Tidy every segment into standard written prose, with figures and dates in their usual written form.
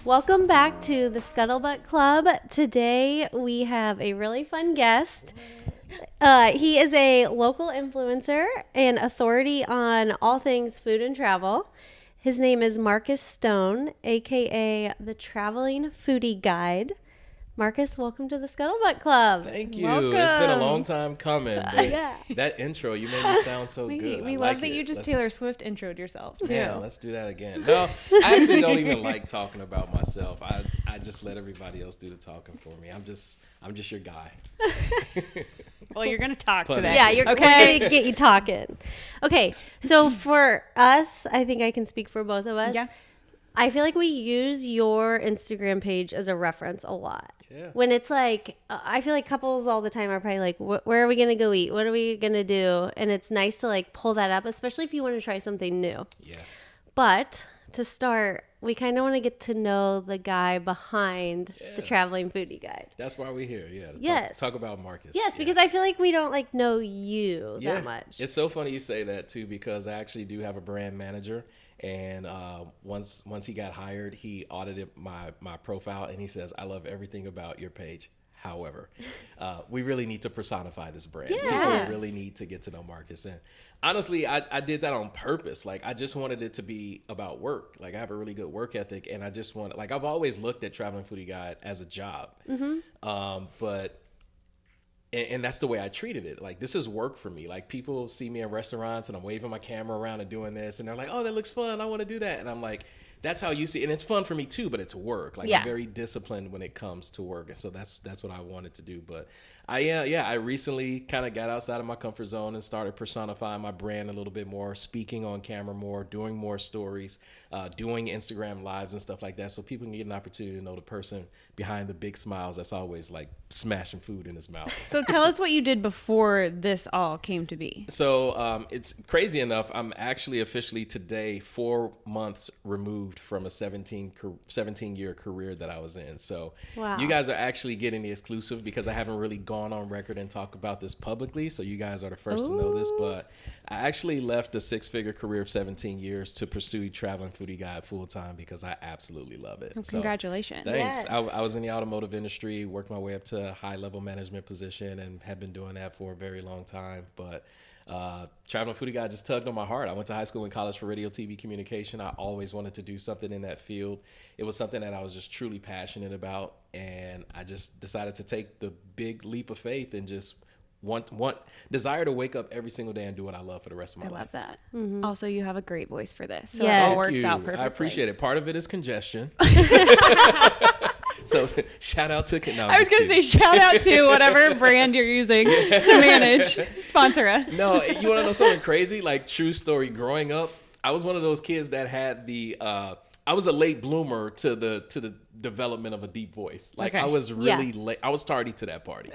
Welcome back to the Scuttlebutt Club. Today we have a really fun guest. He is a local influencer and authority on all things food and travel. His name is Marcus Stone, aka the Traveling Foodie Guyde. Marcus, welcome to the Scuttlebutt Club. Thank you. Welcome. It's been a long time coming. But Yeah. That intro, you made me sound so good. We I love like that it. you just Let's- Taylor Swift introed yourself too. Yeah, let's do that again. No, I actually don't even like talking about myself. I just let everybody else do the talking for me. I'm just your guy. Well, you're gonna talk Put today. it. Yeah, you're okay. going to get you talking. Okay, so for us, I think I can speak for both of us. Yeah. I feel like we use your Instagram page as a reference a lot. Yeah. When it's like, I feel like couples all the time are probably like, where are we going to go eat? What are we going to do? And it's nice to like pull that up, especially if you want to try something new. Yeah. But to start, we kind of want to get to know the guy behind the Traveling Foodie Guide. That's why we're here. Yeah. to Yes. Talk about Marcus. Yes, Yeah. because I feel like we don't like know you that much. It's so funny you say that too, because I actually do have a brand manager, and once he got hired, he audited my profile, and he says, "I love everything about your page. However, we really need to personify this brand. Yes. People really need to get to know Marcus." And honestly, I did that on purpose. Like, I just wanted it to be about work. Like, I have a really good work ethic, and I just want, like, I've always looked at Traveling Foodie Guide as a job. But and that's the way I treated it. Like, this is work for me. Like, people see me in restaurants and I'm waving my camera around and doing this, and they're like, "Oh, that looks fun. I want to do that." And I'm like, that's how you see it. And it's fun for me too, but it's work. Like, Yeah. I'm very disciplined when it comes to work. And so that's what I wanted to do. But I recently kind of got outside of my comfort zone and started personifying my brand a little bit more, speaking on camera more, doing more stories, doing Instagram lives and stuff like that. So people can get an opportunity to know the person behind the big smiles that's always like smashing food in his mouth. So tell us what you did before this all came to be. So it's crazy enough. I'm actually officially today 4 months removed from a 17-year career that I was in. So Wow. you guys are actually getting the exclusive, because I haven't really gone on record and talk about this publicly. So you guys are the first to know this. But I actually left a 6-figure career of 17 years to pursue Traveling Foodie Guide full time, because I absolutely love it. Well, So, congratulations. thanks. Yes. I was in the automotive industry, worked my way up to a high level management position, and have been doing that for a very long time. But Traveling Foodie Guide just tugged on my heart. I went to high school and college for radio, TV, communication. I always wanted to do something in that field. It was something that I was just truly passionate about, and I just decided to take the big leap of faith and just desire to wake up every single day and do what I love for the rest of my I life. love that. Also, you have a great voice for this, so Yes. it all Thank works you. out perfectly. I appreciate it. Part of it is congestion. So shout out to I was gonna say shout out to whatever brand you're using to manage. Sponsor us. No, you want to know something crazy? Like, true story. Growing up, I was one of those kids that had the. I was a late bloomer to the development of a deep voice. Like, Okay. I was really late. I was tardy to that party.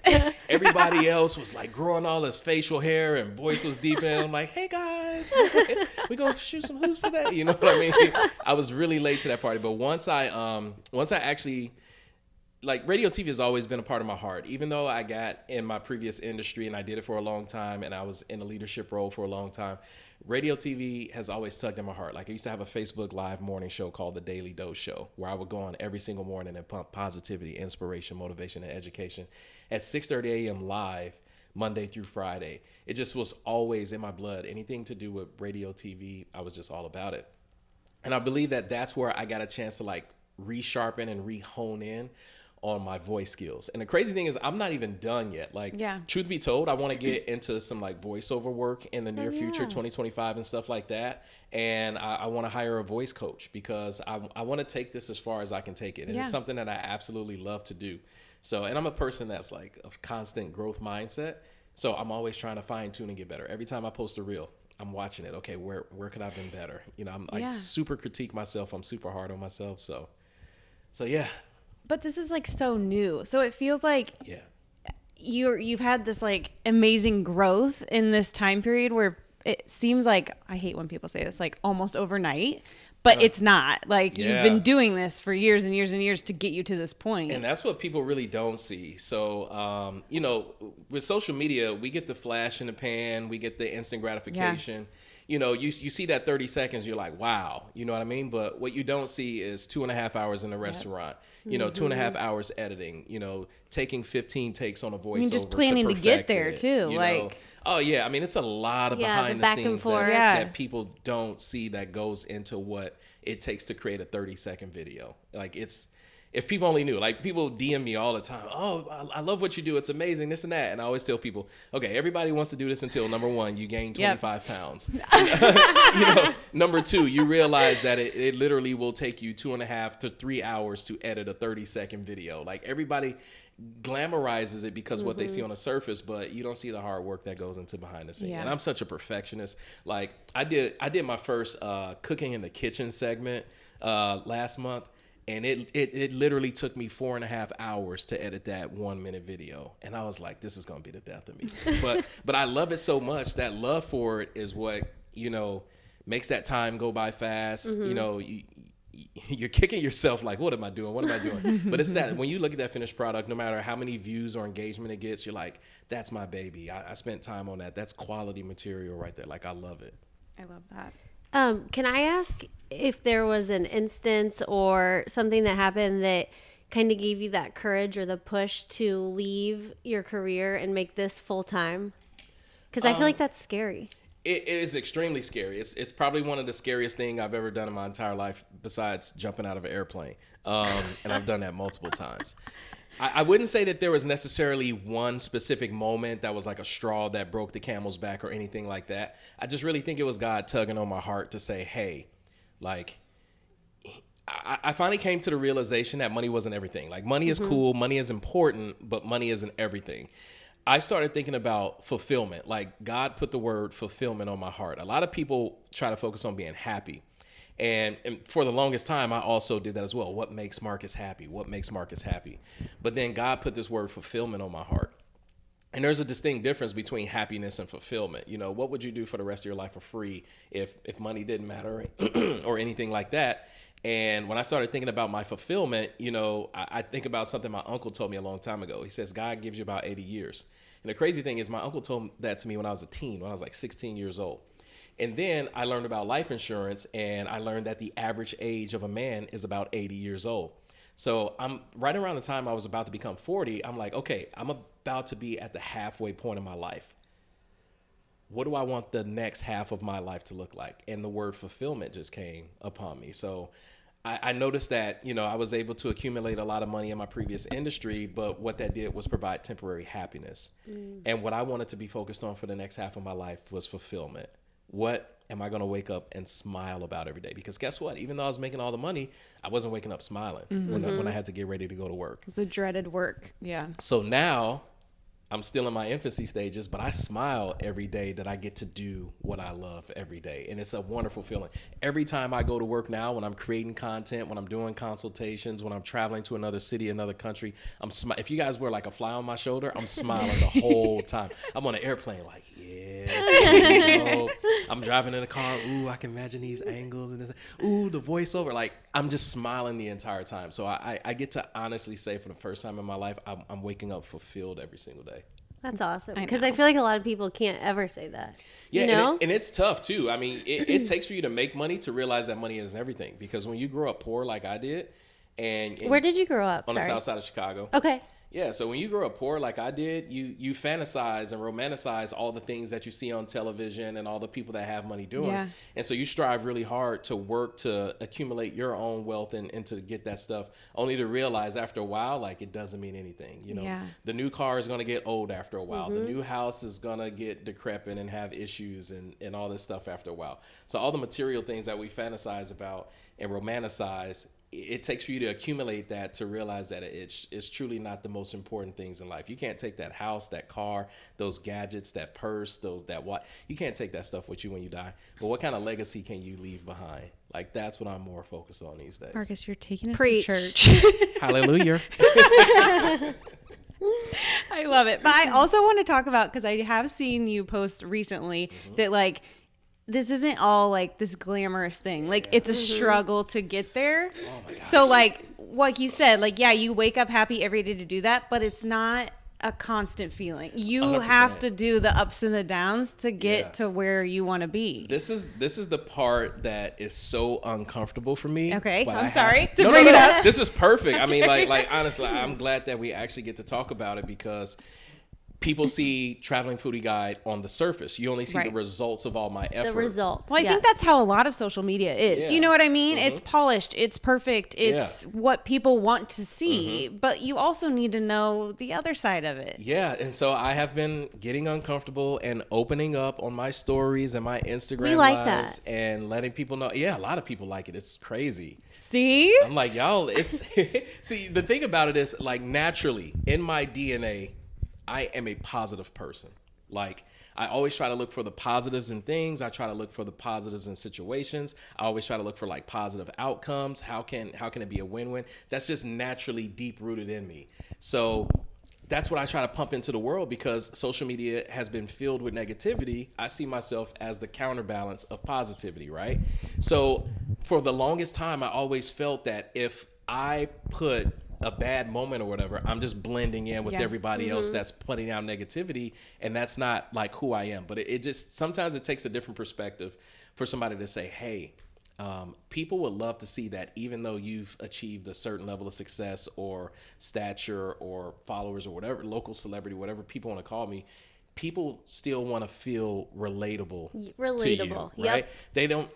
Everybody else was like growing all this facial hair and voice was deep, and I'm like, "Hey guys, we gonna shoot some hoops today." You know what I mean? I was really late to that party, but once I actually. Like, radio TV has always been a part of my heart, even though I got in my previous industry and I did it for a long time and I was in a leadership role for a long time. Radio TV has always tugged at my heart. Like, I used to have a Facebook Live morning show called The Daily Dose Show, where I would go on every single morning and pump positivity, inspiration, motivation, and education at 6:30 a.m. live, Monday through Friday. It just was always in my blood. Anything to do with radio TV, I was just all about it. And I believe that that's where I got a chance to like resharpen and re-hone in on my voice skills. And the crazy thing is, I'm not even done yet. Like, truth be told, I want to get into some like voiceover work in the near future, 2025 and stuff like that. And I want to hire a voice coach, because I want to take this as far as I can take it. And it's something that I absolutely love to do. So, and I'm a person that's like a constant growth mindset. So I'm always trying to fine tune and get better. Every time I post a reel, I'm watching it. Okay, where could I have been better? You know, I'm like super critique myself. I'm super hard on myself. So yeah. But this is like so new, so it feels like you've had this like amazing growth in this time period where it seems like, I hate when people say this, like almost overnight, but it's not. Like, you've been doing this for years and years and years to get you to this point. And that's what people really don't see. So, you know, with social media, we get the flash in the pan, we get the instant gratification. you see that 30 seconds, you're like, wow, you know what I mean? But what you don't see is 2.5 hours in a restaurant, 2.5 hours editing, taking 15 takes on a voiceover. just planning to get there too. Oh yeah. I mean, it's a lot of behind the scenes that people don't see that goes into what it takes to create a 30-second video. Like if people only knew, like people DM me all the time, oh, I love what you do. It's amazing, this and that. And I always tell people, okay, everybody wants to do this until number one, you gain 25 pounds. Number two, you realize that it literally will take you 2.5 to 3 hours to edit a 30-second video. Like everybody glamorizes it because what they see on the surface, but you don't see the hard work that goes into behind the scenes. And I'm such a perfectionist. Like I did my first cooking in the kitchen segment last month. And it literally took me 4.5 hours to edit that 1-minute video. And I was like, this is going to be the death of me. But I love it so much. That love for it is what, makes that time go by fast. You're kicking yourself like, what am I doing? What am I doing? But it's that when you look at that finished product, no matter how many views or engagement it gets, you're like, that's my baby. I spent time on that. That's quality material right there. Like, I love it. I love that. Can I ask if there was an instance or something that happened that kind of gave you that courage or the push to leave your career and make this full time? Because I feel like that's scary. It is extremely scary. It's probably one of the scariest things I've ever done in my entire life besides jumping out of an airplane. And I've done that multiple times. I wouldn't say that there was necessarily one specific moment that was like a straw that broke the camel's back or anything like that. I just really think it was God tugging on my heart to say, hey, like, I finally came to the realization that money wasn't everything. Like, money is cool, money is important, but money isn't everything. I started thinking about fulfillment. Like, God put the word fulfillment on my heart. A lot of people try to focus on being happy. And for the longest time, I also did that as well. What makes Marcus happy? What makes Marcus happy? But then God put this word fulfillment on my heart. And there's a distinct difference between happiness and fulfillment. What would you do for the rest of your life for free if money didn't matter or anything like that? And when I started thinking about my fulfillment, I think about something my uncle told me a long time ago. He says, God gives you about 80 years. And the crazy thing is my uncle told that to me when I was a teen, when I was like 16 years old. And then I learned about life insurance, and I learned that the average age of a man is about 80 years old. So I'm right around the time I was about to become 40, I'm like, okay, I'm about to be at the halfway point of my life. What do I want the next half of my life to look like? And the word fulfillment just came upon me. So I noticed that, I was able to accumulate a lot of money in my previous industry, but what that did was provide temporary happiness. And what I wanted to be focused on for the next half of my life was fulfillment. What am I going to wake up and smile about every day? Because guess what? Even though I was making all the money, I wasn't waking up smiling when I had to get ready to go to work. It was a dreaded work. Yeah. So now I'm still in my infancy stages, but I smile every day that I get to do what I love every day. And it's a wonderful feeling. Every time I go to work now, when I'm creating content, when I'm doing consultations, when I'm traveling to another city, another country, if you guys were like a fly on my shoulder, I'm smiling the whole time. I'm on an airplane like, yes. I'm driving in a car. Ooh, I can imagine these angles and this. Ooh, the voiceover. Like, I'm just smiling the entire time. So I get to honestly say for the first time in my life, I'm waking up fulfilled every single day. That's awesome. Because I feel like a lot of people can't ever say that. Yeah, and it's tough too. I mean, it takes for you to make money to realize that money isn't everything. Because when you grow up poor like I did, and where did you grow up? On the south side of Chicago. Okay. Yeah, so when you grow up poor like I did, you fantasize and romanticize all the things that you see on television and all the people that have money doing. Yeah. And so you strive really hard to work to accumulate your own wealth and to get that stuff, only to realize after a while, like, it doesn't mean anything. The new car is going to get old after a while. The new house is going to get decrepit and have issues and all this stuff after a while. So all the material things that we fantasize about and romanticize, it takes for you to accumulate that to realize that it's truly not the most important things in life. You can't take that house, that car, those gadgets, that purse, you can't take that stuff with you when you die. But what kind of legacy can you leave behind? Like, that's what I'm more focused on these days. Marcus, you're taking us Preach. to church. Hallelujah. I love it. But I also want to talk about, because I have seen you post recently that, like, this isn't all like this glamorous thing. Like, it's a struggle to get there. Oh my gosh. So like you said, like, yeah, you wake up happy every day to do that, but it's not a constant feeling. You 100%. have to do the ups and the downs to get to where you want to be. This is the part that is so uncomfortable for me. Okay, but I'm sorry to no, bring it up. This is perfect. I mean, like honestly, I'm glad that we actually get to talk about it because people see Traveling Foodie Guide on the surface. You only see the results of all my effort. The results. Well, I think that's how a lot of social media is. Yeah. Do you know what I mean? It's polished. It's perfect. It's what people want to see. But you also need to know the other side of it. Yeah, and so I have been getting uncomfortable and opening up on my stories and my Instagram We like lives that. and letting people know. Yeah, a lot of people like it. It's crazy. See? I'm like, y'all, it's see, the thing about it is like naturally in my DNA, I am a positive person. Like I always try to look for the positives in things. I try to look for the positives in situations. I always try to look for like positive outcomes. How can it be a win-win? That's just naturally deep rooted in me. So that's what I try to pump into the world because social media has been filled with negativity. I see myself as the counterbalance of positivity, right? So for the longest time, I always felt that if I put a bad moment or whatever, I'm just blending in with everybody else that's putting out negativity, and that's not like who I am. But it just sometimes it takes a different perspective for somebody to say, hey, people would love to see that even though you've achieved a certain level of success or stature or followers or whatever, local celebrity, whatever people want to call me, people still want to feel relatable to you, right? They don't,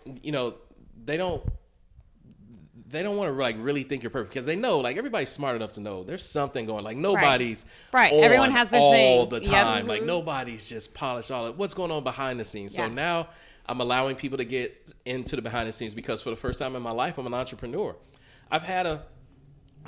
they don't want to like really think you're perfect because they know like everybody's smart enough to know there's something going, like nobody's right. on Everyone has their all thing the time. Like nobody's just polished all of what's going on behind the scenes. So now I'm allowing people to get into the behind the scenes because for the first time in my life, I'm an entrepreneur. I've had a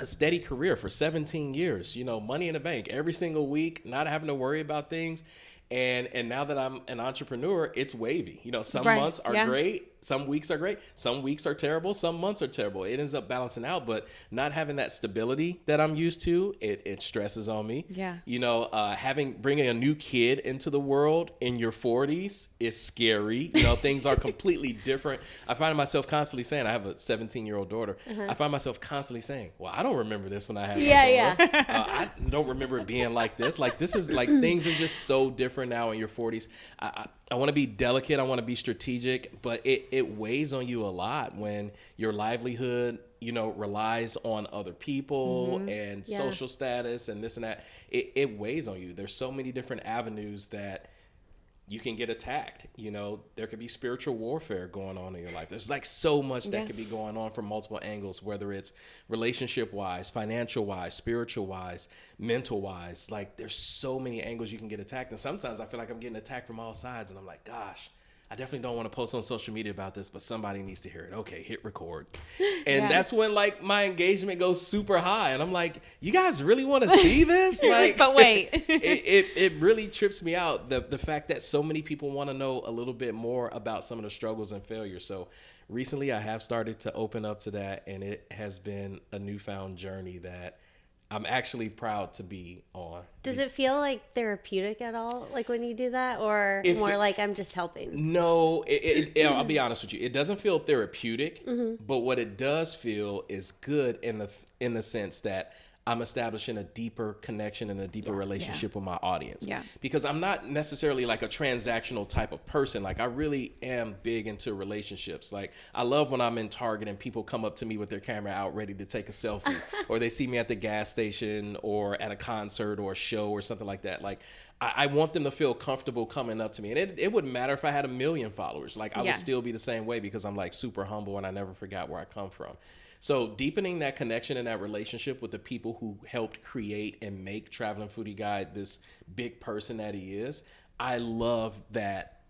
steady career for 17 years, money in the bank every single week, not having to worry about things. And now that I'm an entrepreneur, it's wavy. Some months are great. Some weeks are great. Some weeks are terrible. Some months are terrible. It ends up balancing out. But not having that stability that I'm used to, it stresses on me. Yeah. Bringing a new kid into the world in your 40s is scary. Things are completely different. I find myself constantly saying, I have a 17-year-old daughter. I find myself constantly saying, well, I don't remember this when I had my daughter. I don't remember it being like this. Like this is like things are just so different now in your 40s. I want to be delicate. I want to be strategic, but it weighs on you a lot when your livelihood, relies on other people and social status and this and that. It weighs on you. There's so many different avenues that you can get attacked. There could be spiritual warfare going on in your life. There's like so much that could be going on from multiple angles, whether it's relationship wise, financial wise, spiritual wise, mental wise. Like there's so many angles you can get attacked. And sometimes I feel like I'm getting attacked from all sides and I'm like, gosh, I definitely don't want to post on social media about this, but somebody needs to hear it. Okay, hit record. And that's when like my engagement goes super high. And I'm like, you guys really want to see this? Like, but wait, it really trips me out. The fact that so many people want to know a little bit more about some of the struggles and failures. So recently I have started to open up to that, and it has been a newfound journey that I'm actually proud to be on. Does it feel like therapeutic at all, like when you do that, or more like I'm just helping? No, I'll be honest with you. It doesn't feel therapeutic, but what it does feel is good in the sense that I'm establishing a deeper connection and a deeper relationship with my audience. Yeah. Because I'm not necessarily like a transactional type of person. Like I really am big into relationships. Like I love when I'm in Target and people come up to me with their camera out ready to take a selfie, or they see me at the gas station or at a concert or a show or something like that. Like I want them to feel comfortable coming up to me. And it wouldn't matter if I had 1 million followers. Like I would still be the same way because I'm like super humble and I never forgot where I come from. So deepening that connection and that relationship with the people who helped create and make Traveling Foodie Guide this big person that he is, I love that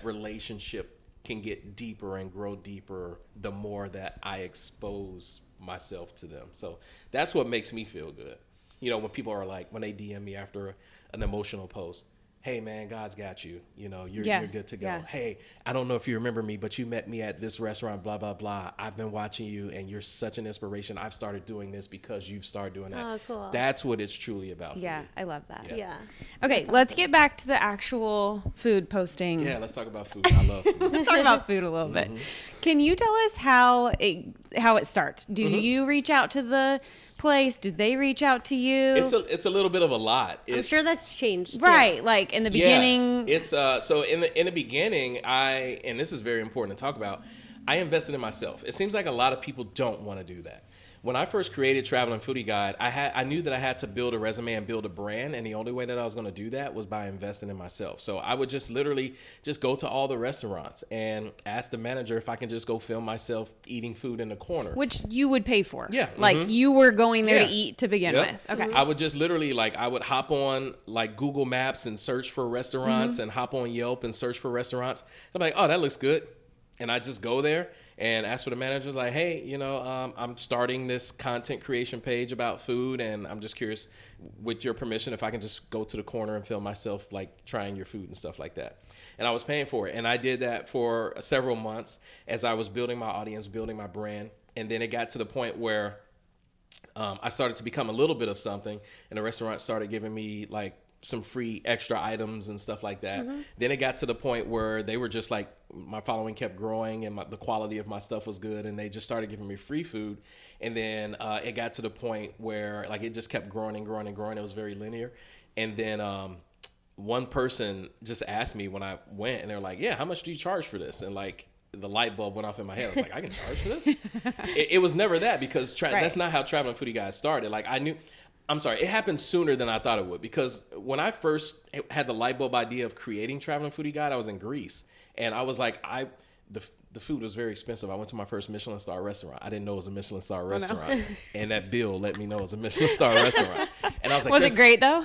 relationship can get deeper and grow deeper the more that I expose myself to them. So that's what makes me feel good. When people are like, when they DM me after an emotional post, hey man, God's got you. You're good to go. Yeah. Hey, I don't know if you remember me, but you met me at this restaurant, blah, blah, blah. I've been watching you and you're such an inspiration. I've started doing this because you've started doing that. Oh, cool. That's what it's truly about for me. I love that. Yeah. Okay, let's get back to the actual food posting. Yeah, let's talk about food. I love food. Let's talk about food a little bit. Can you tell us how it starts? Do you reach out to the place? Do they reach out to you? It's a little bit of a lot. I'm sure that's changed. Right. Like in the beginning. Yeah, it's so in the beginning, and this is very important to talk about, I invested in myself. It seems like a lot of people don't want to do that. When I first created Traveling Foodie Guide, I knew that I had to build a resume and build a brand, and the only way that I was going to do that was by investing in myself. So I would just literally just go to all the restaurants and ask the manager if I can just go film myself eating food in the corner. Which you would pay for. Yeah. Like you were going there Yeah. to eat to begin Yep. with. Okay. I would just literally I would hop on like Google Maps and search for restaurants and hop on Yelp and search for restaurants. I'm like, oh, that looks good. And I just go there and ask for the manager, like, hey, I'm starting this content creation page about food, and I'm just curious, with your permission, if I can just go to the corner and film myself, like, trying your food and stuff like that. And I was paying for it. And I did that for several months as I was building my audience, building my brand. And then it got to the point where I started to become a little bit of something, and the restaurant started giving me, like, some free extra items and stuff like that. Then it got to the point where they were just like, my following kept growing and the quality of my stuff was good, and they just started giving me free food. And then it got to the point where like it just kept growing and growing and growing. It was very linear. And then one person just asked me when I went, and they're like, yeah, how much do you charge for this? And like the light bulb went off in my head. I was like, I can charge for this? It was never that, because that's not how Traveling Foodie Guide started. Like it happened sooner than I thought it would, because when I first had the light bulb idea of creating Traveling Foodie Guide, I was in Greece, and I was like, the food was very expensive. I went to my first Michelin star restaurant. I didn't know it was a Michelin star restaurant, and that bill let me know it was a Michelin star restaurant. And I was like, was it great though?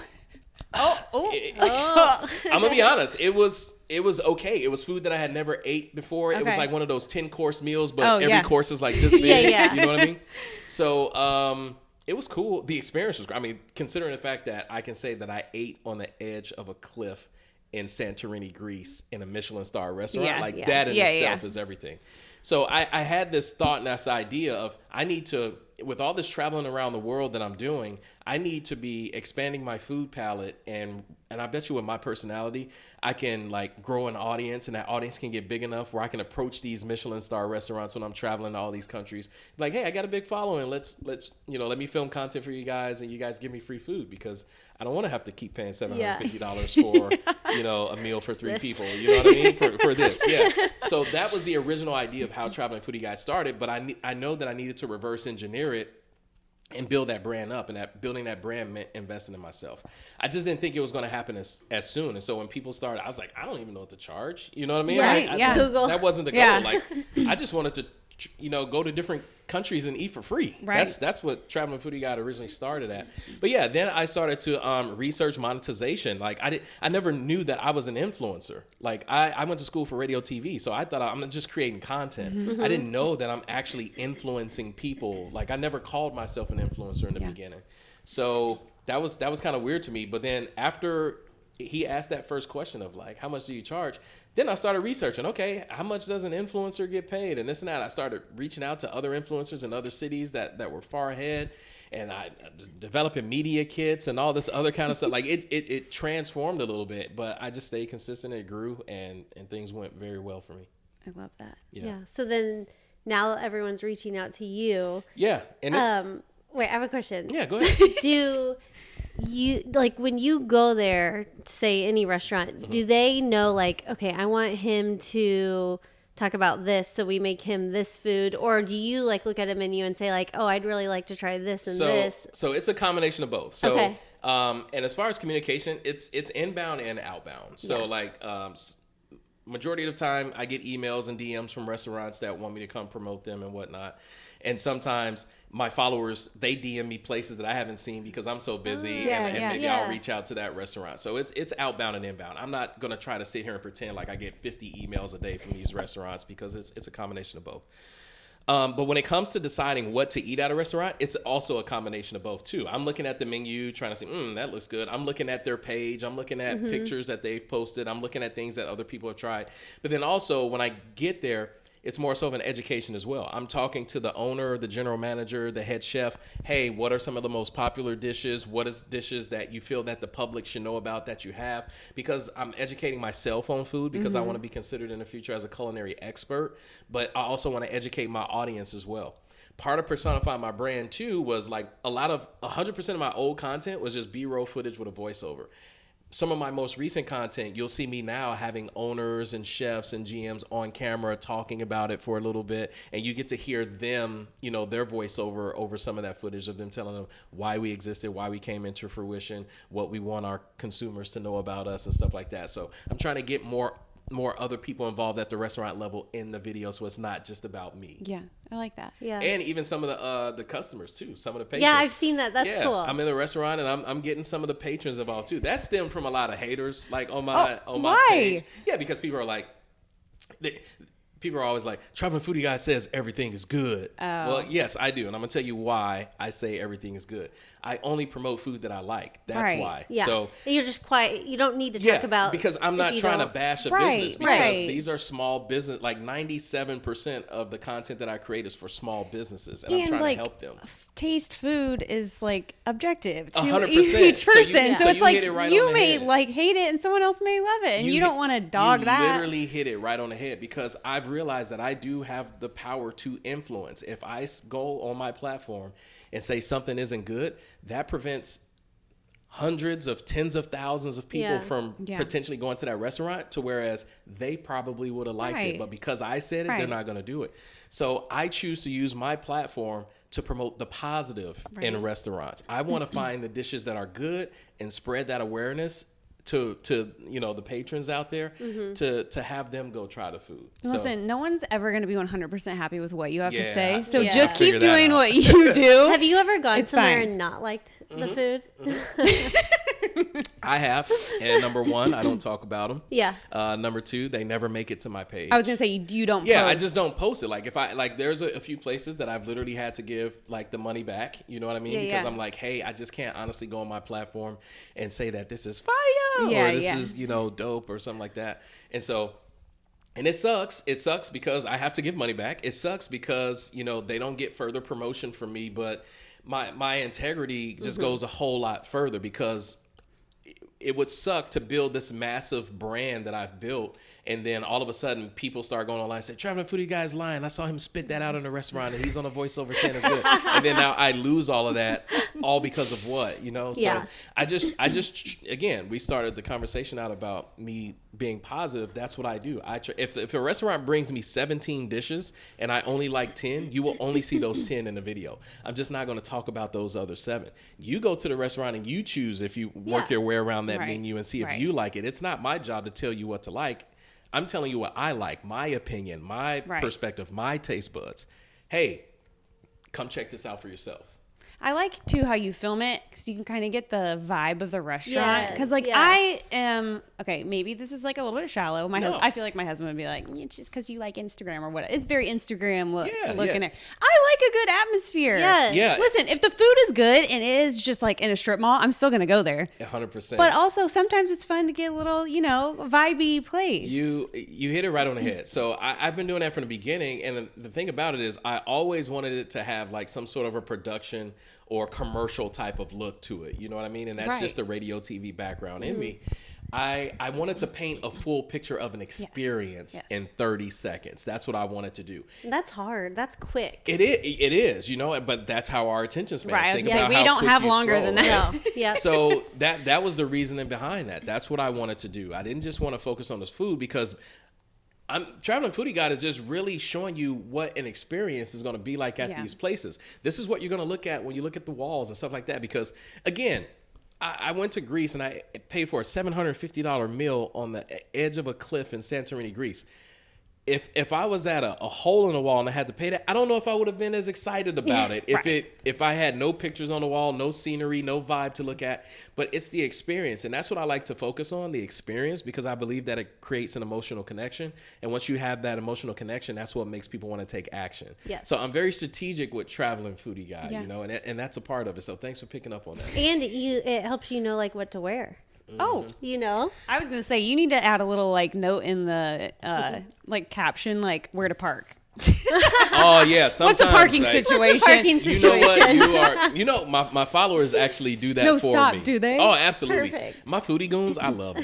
I'm gonna be honest. It was okay. It was food that I had never ate before. It was Okay. like one of those 10-course meals, but every yeah. course is like this big. Yeah. You know what I mean? So it was cool. The experience was great. I mean, considering the fact that I can say that I ate on the edge of a cliff in Santorini, Greece, in a Michelin star restaurant, that in itself is everything. So I had this thought and this idea of, I need to, with all this traveling around the world that I'm doing, I need to be expanding my food palette, and I bet you with my personality, I can like grow an audience, and that audience can get big enough where I can approach these Michelin star restaurants when I'm traveling to all these countries. Like, hey, I got a big following. Let's let me film content for you guys, and you guys give me free food, because I don't want to have to keep paying $750 for a meal for three people. You know what I mean? For this, yeah. So that was the original idea of how Traveling Foodie Guide started. But I know that I needed to reverse engineer it and build that brand up, and that building that brand meant investing in myself. I just didn't think it was going to happen as soon. And so when people started, I was like, I don't even know what to charge. You know what I mean? Right, Google. That wasn't the goal. Yeah. Like, I just wanted to, go to different countries and eat for free. Right. That's what Traveling Foodie Guide originally started at. But yeah, then I started to research monetization. Like I never knew that I was an influencer. Like I went to school for radio TV, so I thought I'm just creating content. I didn't know that I'm actually influencing people. Like I never called myself an influencer in the beginning. So that was kind of weird to me. But then after he asked that first question of like, how much do you charge? Then I started researching, okay, how much does an influencer get paid? And this and that. I started reaching out to other influencers in other cities that were far ahead. And I was developing media kits and all this other kind of stuff. Like it transformed a little bit, but I just stayed consistent. It grew, and things went very well for me. I love that. Yeah. Yeah. So then now everyone's reaching out to you. Yeah. And it's, Wait, I have a question. yeah, go ahead. Do you, like, when you go there, say any restaurant, do they know, like, okay, I want him to talk about this, so we make him this food? Or do you, like, look at a menu and say, like, oh, I'd really like to try this and this? So it's a combination of both. So, Okay. And as far as communication, it's inbound and outbound. So majority of the time I get emails and DMs from restaurants that want me to come promote them and whatnot. And sometimes my followers, they DM me places that I haven't seen because I'm so busy, and maybe I'll reach out to that restaurant. So it's outbound and inbound. I'm not going to try to sit here and pretend like I get 50 emails a day from these restaurants, because it's a combination of both. But when it comes to deciding what to eat at a restaurant, it's also a combination of both too. I'm looking at the menu, trying to say, that looks good. I'm looking at their page. I'm looking at pictures that they've posted. I'm looking at things that other people have tried. But then also when I get there, it's more so of an education as well. I'm talking to the owner, the general manager, the head chef. Hey, what are some of the most popular dishes? What is dishes that you feel that the public should know about that you have? Because I'm educating myself on food, because I want to be considered in the future as a culinary expert, but I also want to educate my audience as well. part of personifying my brand too was like 100% of my old content was just B-roll footage with a voiceover. Some of my most recent content, you'll see me now having owners and chefs and GMs on camera talking about it for a little bit. And you get to hear them, their voiceover over some of that footage of them telling them why we existed, why we came into fruition, what we want our consumers to know about us and stuff like that. So I'm trying to get more other people involved at the restaurant level in the video, so it's not just about me. Yeah, I like that. Yeah. And even some of the customers too, some of the patrons. Yeah, I've seen that. That's cool. I'm in the restaurant and I'm getting some of the patrons involved too. That stemmed from a lot of haters, like on my why? page. Yeah, because people are like, people are always like, Traveling Foodie Guy says everything is good. Oh. Well, yes, I do, and I'm gonna tell you why I say everything is good. I only promote food that I like. That's why. Yeah. So you're just quiet. You don't need to talk about, because I'm not trying to bash a business, because Right. these are small business. Like 97% of the content that I create is for small businesses, and I'm trying to help them. Taste food is like objective to 100%. each person, So so you it's like hit it right on you the may head. like hate it and someone else may love it, and you don't want to dog that. You literally hit it right on the head, because I've realized that I do have the power to influence. If I go on my platform and say something isn't good, that prevents hundreds of tens of thousands of people from potentially going to that restaurant, to whereas they probably would have liked it. But because I said it, they're not going to do it. So I choose to use my platform to promote the positive in restaurants. I want to find the dishes that are good and spread that awareness to the patrons out there, to have them go try the food. Listen, no one's ever going to be 100% happy with what you have to say, I so Yeah. just keep figured that doing out. what you do. Have you ever gone It's somewhere fine. and not liked the food? I have, and number one, I don't talk about them. Yeah. Number two, they never make it to my page. I was going to say you don't Yeah, I post. just don't post it. Like if I there's a few places that I've literally had to give like the money back. You know what I mean? Yeah, Because yeah. I'm like, hey, I just can't honestly go on my platform and say that this is fire or this is dope or something like that. And so, and it sucks. It sucks because I have to give money back. It sucks because they don't get further promotion from me. But my integrity just goes a whole lot further, because it would suck to build this massive brand that I've built, and then all of a sudden people start going online and say, Traveling Foodie Guy's lying. I saw him spit that out in the restaurant and he's on a voiceover saying it's good. And then now I lose all of that, all because of what, So Yeah. I just again, we started the conversation out about me being positive. That's what I do. If a restaurant brings me 17 dishes and I only like 10, you will only see those 10 in the video. I'm just not going to talk about those other 7. You go to the restaurant and you choose if you work your way around that menu and see if you like it. It's not my job to tell you what to like. I'm telling you what I like, my opinion, my perspective, my taste buds. Hey, come check this out for yourself. I like too how you film it, because you can kind of get the vibe of the restaurant. Because I am maybe this is like a little bit shallow. I feel like my husband would be like, it's just because you like Instagram or what. It's very Instagram looking. I like a good atmosphere. Yeah. Listen, if the food is good and it is just like in a strip mall, I'm still gonna go there. 100%. But also sometimes it's fun to get a little vibey place. You hit it right on the head. So I've been doing that from the beginning, and the thing about it is I always wanted it to have like some sort of a production or commercial type of look to it. You know what I mean? And that's just the radio TV background in me. I wanted to paint a full picture of an experience in 30 seconds. That's what I wanted to do. That's hard. That's quick. It is, but that's how our attention spans. Right. Think about We how don't quick have you longer scroll, than that. right? No. Yeah. So that was the reasoning behind that. That's what I wanted to do. I didn't just want to focus on this food, because Traveling Foodie Guide is just really showing you what an experience is going to be like at these places. This is what you're going to look at when you look at the walls and stuff like that. Because again, I went to Greece and I paid for a $750 meal on the edge of a cliff in Santorini, Greece. If I was at a hole in the wall and I had to pay that, I don't know if I would have been as excited about it. If I had no pictures on the wall, no scenery, no vibe to look at. But it's the experience, and that's what I like to focus on, the experience, because I believe that it creates an emotional connection. And once you have that emotional connection, that's what makes people want to take action. Yeah. So I'm very strategic with Traveling Foodie Guide, and that's a part of it. So thanks for picking up on that. And it helps you know like what to wear. Oh, I was gonna say you need to add a little note in the caption, where to park. Oh yeah, What's the parking situation? You know what? You are. My followers actually do that for me. Do they? Oh, absolutely. Perfect. My foodie goons, I love them.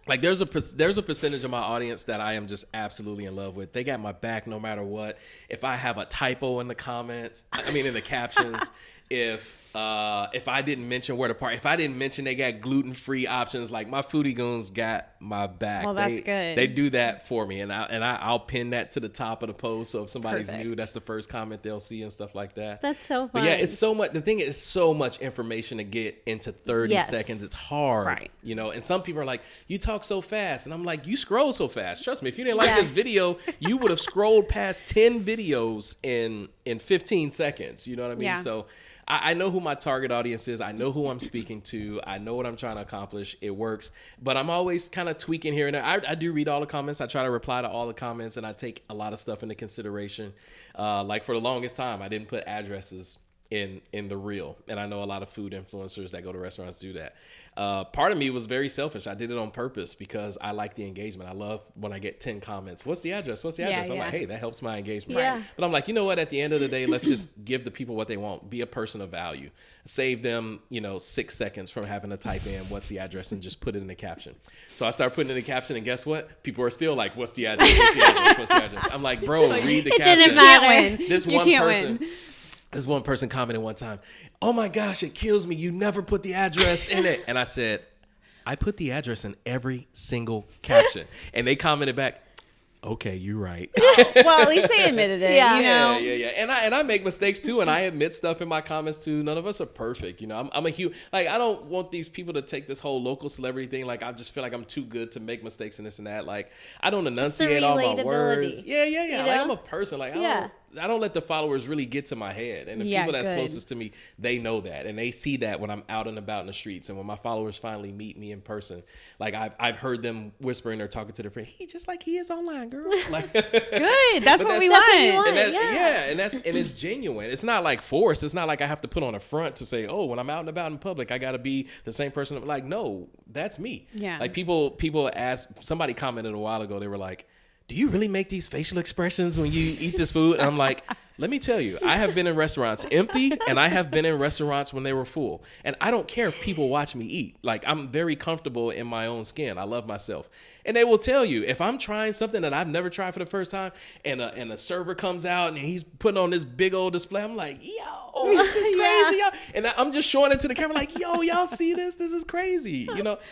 Like there's a percentage of my audience that I am just absolutely in love with. They got my back no matter what. If I have a typo in the comments, I mean in the captions, if I didn't mention where to park, if I didn't mention they got gluten-free options, like my Foodie goons got my back. Well, that's good. They do that for me, and I'll pin that to the top of the post. So if somebody's Perfect. new, that's the first comment they'll see and stuff like that. That's so fun. But yeah, it's so much. The thing is, so much information to get into 30 Yes. seconds. It's hard, Right. you know. And some people are like, "You talk so fast," and I'm like, "You scroll so fast." Trust me, if you didn't like Yeah. this video, you would have scrolled past 10 videos in 15 seconds. You know what I mean? Yeah. So I know who my target audience is. I know who I'm speaking to. I know what I'm trying to accomplish. It works. But I'm always kind of tweaking here and there. I do read all the comments. I try to reply to all the comments, and I take a lot of stuff into consideration. Like for the longest time, I didn't put addresses in the reel. And I know a lot of food influencers that go to restaurants do that. Part of me was very selfish. I did it on purpose because I like the engagement. I love when I get 10 comments. What's the address? What's the Yeah, address? I'm yeah. like, hey, that helps my engagement. Yeah. But I'm like, you know what? At the end of the day, let's just give the people what they want. Be a person of value. Save them, 6 seconds from having to type in what's the address and just put it in the caption. So I started putting in the caption, and guess what? People are still like, what's the address? What's the address? What's the address? I'm like, bro, read the It caption. didn't matter. Can't win. This You one can't person. win. This one person commented one time, "Oh my gosh, it kills me. You never put the address in it." And I said, "I put the address in every single caption." And they commented back, "Okay, you're right." Well, at least they admitted it. Yeah. You know? Yeah. And I make mistakes too, and I admit stuff in my comments too. None of us are perfect, I'm a huge, like, I don't want these people to take this whole local celebrity thing. Like, I just feel like I'm too good to make mistakes and this and that. Like, I don't enunciate all my relatability. words. Yeah. You Like, know? I'm a person. Like, Yeah. I don't let the followers really get to my head. And the Yeah, people that's good. closest to me, they know that. And they see that when I'm out and about in the streets. And when my followers finally meet me in person, like, I've heard them whispering or talking to their friend, "He just like he is online, girl." Like, Good. That's But what we that's what you want. want. and it's genuine. It's not like forced. It's not like I have to put on a front to say, "Oh, when I'm out and about in public, I got to be the same person." Like, no, that's me. Yeah. Like people ask. Somebody commented a while ago. They were like, "Do you really make these facial expressions when you eat this food?" And I'm like, let me tell you, I have been in restaurants empty, and I have been in restaurants when they were full. And I don't care if people watch me eat. Like, I'm very comfortable in my own skin. I love myself. And they will tell you, if I'm trying something that I've never tried for the first time, and a server comes out and he's putting on this big old display, I'm like, yo, this is crazy, y'all. And I'm just showing it to the camera like, yo, y'all see this? This is crazy,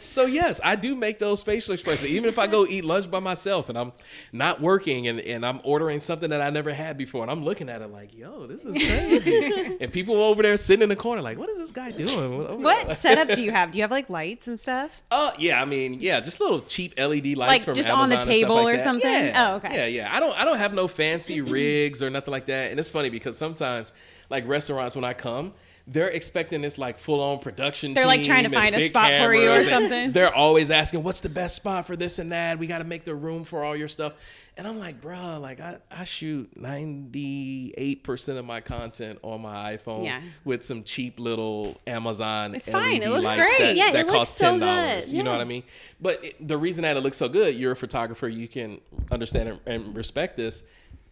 So yes, I do make those facial expressions. Even if I go eat lunch by myself and I'm not working and I'm ordering something that I never had before, and I'm looking at it like, yo, this is crazy. And people over there sitting in the corner like, what is this guy doing? What setup do you have? Do you have like lights and stuff? Yeah, just little cheap LED lights Like from just Amazon on the and stuff table like or that. something? Yeah. Oh, okay. Yeah. I don't have no fancy rigs or nothing like that. And it's funny because sometimes, like, restaurants, when I come, they're expecting this like full on production. They're like trying to team find and a big spot for you or cameras, and something. They're always asking, what's the best spot for this and that? We got to make the room for all your stuff. And I'm like, bro, like I shoot 98% of my content on my iPhone with some cheap little Amazon It's LED fine. It looks lights great. that, Yeah, it that looks cost so $10. good. You know Yeah. what I mean? But the reason that it looks so good, you're a photographer, you can understand and respect this.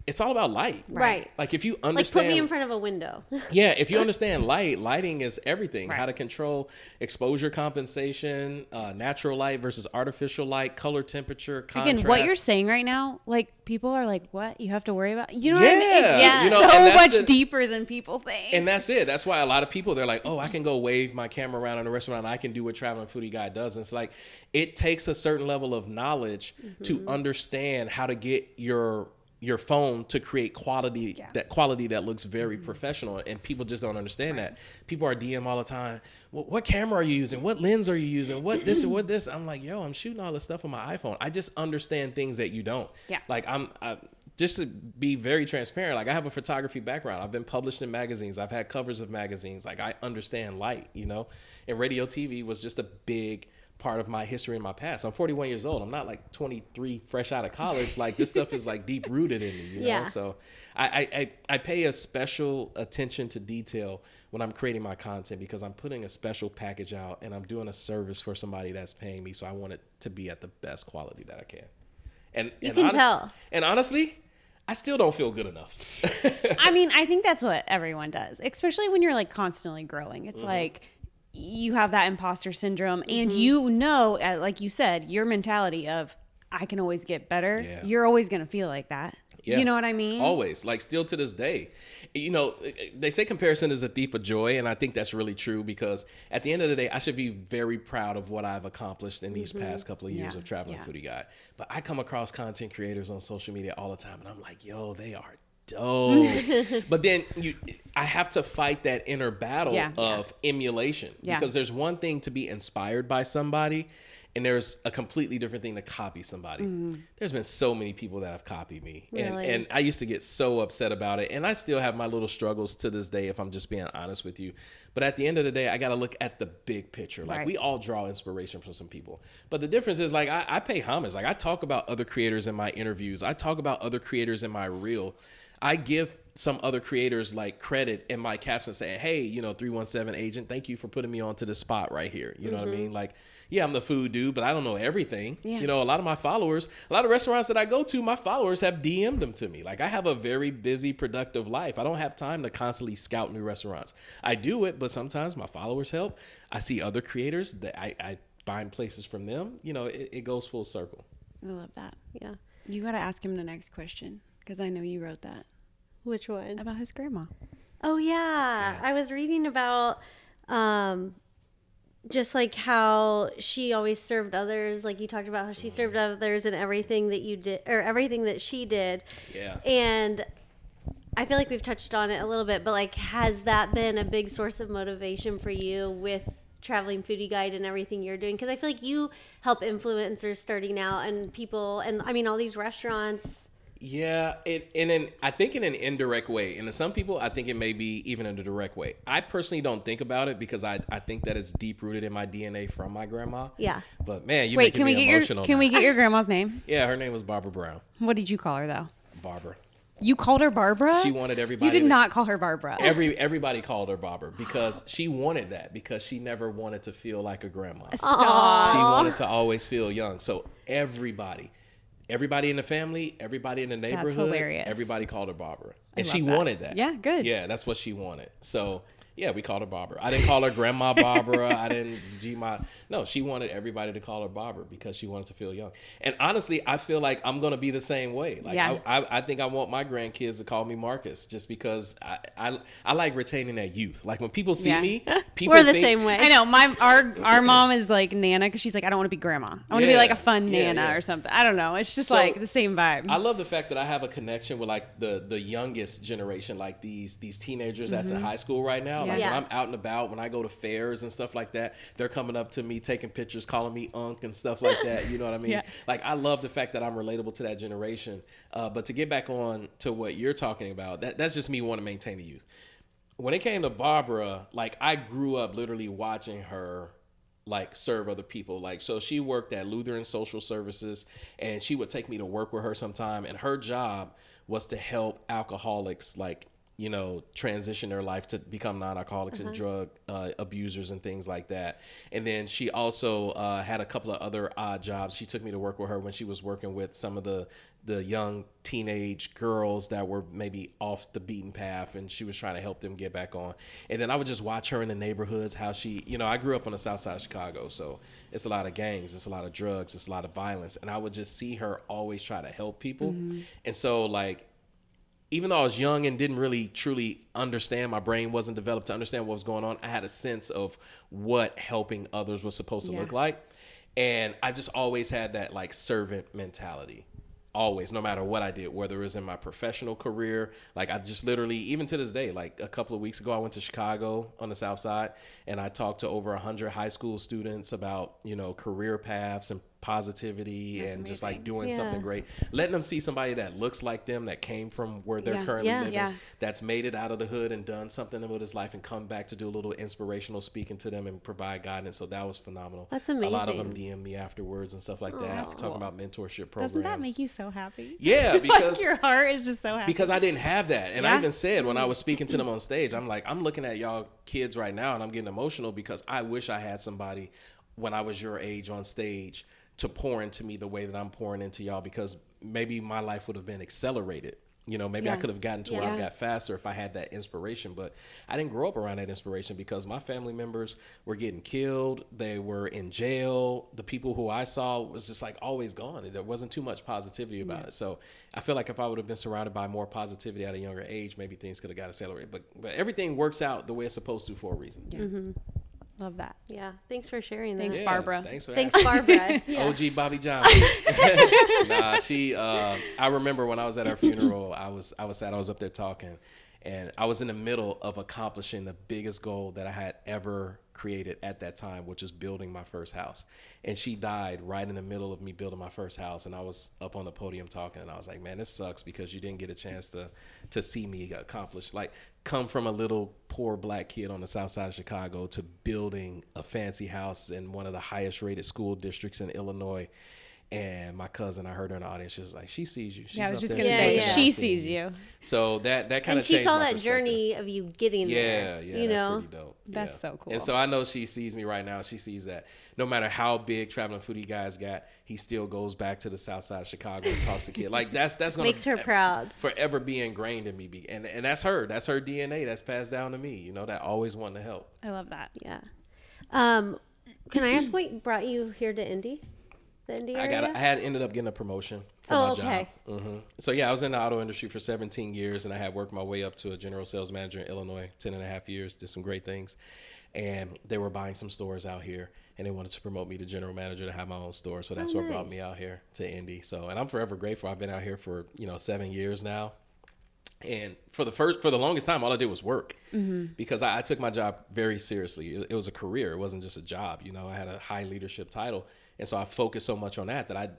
It's all about light. Right. Like if you Like understand, put me in front of a window. yeah, if you understand lighting is everything. Right. How to control exposure compensation, natural light versus artificial light, color temperature, contrast. Again, what you're saying right now, like people are like, what? You have to worry about? You know what I mean? Yeah. It's You know, so and that's much deeper than people think. And that's it. That's why a lot of people, they're like, oh, I can go wave my camera around in a restaurant. I can do what Traveling Foodie Guyde does. And it's like, it takes a certain level of knowledge to understand how to get your phone to create quality, that looks very professional, and people just don't understand that. People are DM all the time. What camera are you using? What lens are you using? What this and what this? I'm like, yo, I'm shooting all this stuff on my iPhone. I just understand things that you don't. Yeah. Like I just to be very transparent, like I have a photography background. I've been published in magazines. I've had covers of magazines. Like I understand light, and radio TV was just a big part of my history and my past. I'm 41 years old. I'm not like 23 fresh out of college. Like this stuff is like deep rooted in me, Yeah. So I pay a special attention to detail when I'm creating my content because I'm putting a special package out and I'm doing a service for somebody that's paying me. So I want it to be at the best quality that I can. And You can tell. And honestly, I still don't feel good enough. I mean, I think that's what everyone does, especially when you're like constantly growing. It's like you have that imposter syndrome, and you know, like you said, your mentality of I can always get better. Yeah. You're always going to feel like that. Yeah. You know what I mean? Always, like still to this day. You know, they say comparison is a thief of joy, and I think that's really true because at the end of the day, I should be very proud of what I've accomplished in these past couple of years of traveling Foodie Guyde. But I come across content creators on social media all the time, and I'm like, yo, they are dope. But then I have to fight that inner battle of emulation because there's one thing to be inspired by somebody, and there's a completely different thing to copy somebody. There's been so many people that have copied me. Really? And I used to get so upset about it. And I still have my little struggles to this day, if I'm just being honest with you. But at the end of the day, I got to look at the big picture. Like we all draw inspiration from some people. But the difference is like I pay homage. Like I talk about other creators in my interviews. I talk about other creators in my reel. I give some other creators like credit in my caption saying, hey, you know, 317 agent, thank you for putting me onto this spot right here. You know what I mean? Like, yeah, I'm the food dude, but I don't know everything. Yeah. You know, a lot of my followers, a lot of restaurants that I go to, my followers have DM'd them to me. Like I have a very busy, productive life. I don't have time to constantly scout new restaurants. I do it, but sometimes my followers help. I see other creators that I find places from them. You know, it goes full circle. I love that. Yeah. You got to ask him the next question because I know you wrote that. Which one? About his grandma. Oh yeah. I was reading about just like how she always served others. Like you talked about how she served others and everything that you did or everything that she did. Yeah. And I feel like we've touched on it a little bit, but like has that been a big source of motivation for you with traveling Foodie Guyde and everything you're doing? Because I feel like you help influencers starting out and people, and I mean all these restaurants. Yeah, I think in an indirect way. And to some people, I think it may be even in a direct way. I personally don't think about it because I think that it's deep rooted in my DNA from my grandma. Yeah. But man, you Wait, making me emotional. Can we get your grandma's name? Yeah, her name was Barbara Brown. What did you call her though? Barbara. You called her Barbara? She wanted everybody. You did not call her Barbara. Everybody called her Barbara because she wanted that because she never wanted to feel like a grandma. Stop. She wanted to always feel young. So everybody in the family, everybody in the neighborhood, hilarious. Everybody called her Barbara. I And love she that. wanted that. Yeah, good. Yeah, that's what she wanted. So, yeah, we called her Barbara. I didn't call her Grandma Barbara. I didn't No, she wanted everybody to call her Barbara because she wanted to feel young. And honestly, I feel like I'm going to be the same way. Like Yeah. I think I want my grandkids to call me Marcus just because I like retaining that youth. Like when people see me, people We're the think, same way. I know our mom is like Nana because she's like I don't want to be grandma. I want to be like a fun Nana or something. I don't know. It's just So, like the same vibe. I love the fact that I have a connection with like the youngest generation, like these teenagers that's in high school right now. Like Yeah. when I'm out and about, when I go to fairs and stuff like that, they're coming up to me, taking pictures, calling me Unc and stuff like that. You know what I mean? Yeah. Like I love the fact that I'm relatable to that generation. But to get back on to what you're talking about, that's just me wanting to maintain the youth. When it came to Barbara, like I grew up literally watching her like serve other people. Like, so she worked at Lutheran Social Services and she would take me to work with her sometime. And her job was to help alcoholics, like, you know, transition their life to become non-alcoholics and drug abusers and things like that. And then she also had a couple of other odd jobs. She took me to work with her when she was working with some of the young teenage girls that were maybe off the beaten path, and she was trying to help them get back on. And then I would just watch her in the neighborhoods, how she, you know, I grew up on the south side of Chicago, so it's a lot of gangs, it's a lot of drugs, it's a lot of violence. And I would just see her always try to help people. And so like, even though I was young and didn't really truly understand, my brain wasn't developed to understand what was going on, I had a sense of what helping others was supposed to look like. And I just always had that like servant mentality. Always, no matter what I did, whether it was in my professional career, like I just literally, even to this day, like a couple of weeks ago, I went to Chicago on the South Side and I talked to over 100 high school students about, you know, career paths and positivity. That's and amazing. Just like doing something great, letting them see somebody that looks like them, that came from where they're currently living, that's made it out of the hood and done something with his life and come back to do a little inspirational speaking to them and provide guidance. So that was phenomenal. That's amazing. A lot of them DM me afterwards and stuff like that, talking about mentorship programs. Doesn't that make you so happy? Yeah, because like your heart is just so happy. Because I didn't have that. And I even said when I was speaking to them on stage, I'm like, I'm looking at y'all kids right now and I'm getting emotional because I wish I had somebody when I was your age on stage to pour into me the way that I'm pouring into y'all, because maybe my life would have been accelerated You know, maybe I could have gotten to where I got faster if I had that inspiration, but I didn't grow up around that inspiration because my family members were getting killed. They were in jail. The people who I saw was just like always gone. There wasn't too much positivity about it. So I feel like if I would have been surrounded by more positivity at a younger age, maybe things could have got accelerated. But everything works out the way it's supposed to for a reason. Yeah. Love that. Yeah. Thanks for sharing that. Thanks, Barbara. Thanks, Barbara. Yeah. OG Bobby Johnson. Nah, I remember when I was at her funeral, I was up there talking, and I was in the middle of accomplishing the biggest goal that I had ever created at that time, which is building my first house. And she died right in the middle of me building my first house. And I was up on the podium talking, and I was like, man, this sucks because you didn't get a chance to see me accomplish, like, come from a little poor black kid on the south side of Chicago to building a fancy house in one of the highest rated school districts in Illinois. And my cousin, I heard her in the audience, she was like, she sees you. She's I was up just there, going to she's say, looking she out, seeing sees you. So that kind of changed she saw my that perspective. journey of you getting there. Yeah, that's pretty dope. That's so cool. And so I know she sees me right now. She sees that no matter how big Traveling Foodie Guy's got, he still goes back to the south side of Chicago and talks to kids. Like that's gonna Makes her proud. Forever be ingrained in me. And that's her. That's her DNA. That's passed down to me. You know, that always wanting to help. I love that. Yeah. Can I ask what brought you here to Indy? The Indy area? I had ended up getting a promotion for my job. So yeah, I was in the auto industry for 17 years, and I had worked my way up to a general sales manager in Illinois, 10 and a half years, did some great things. And they were buying some stores out here, and they wanted to promote me to general manager to have my own store. So that's what brought me out here to Indy. So, and I'm forever grateful. I've been out here for, 7 years now. And for the longest time, all I did was work because I took my job very seriously. It was a career. It wasn't just a job. I had a high leadership title. And so I focused so much on that I,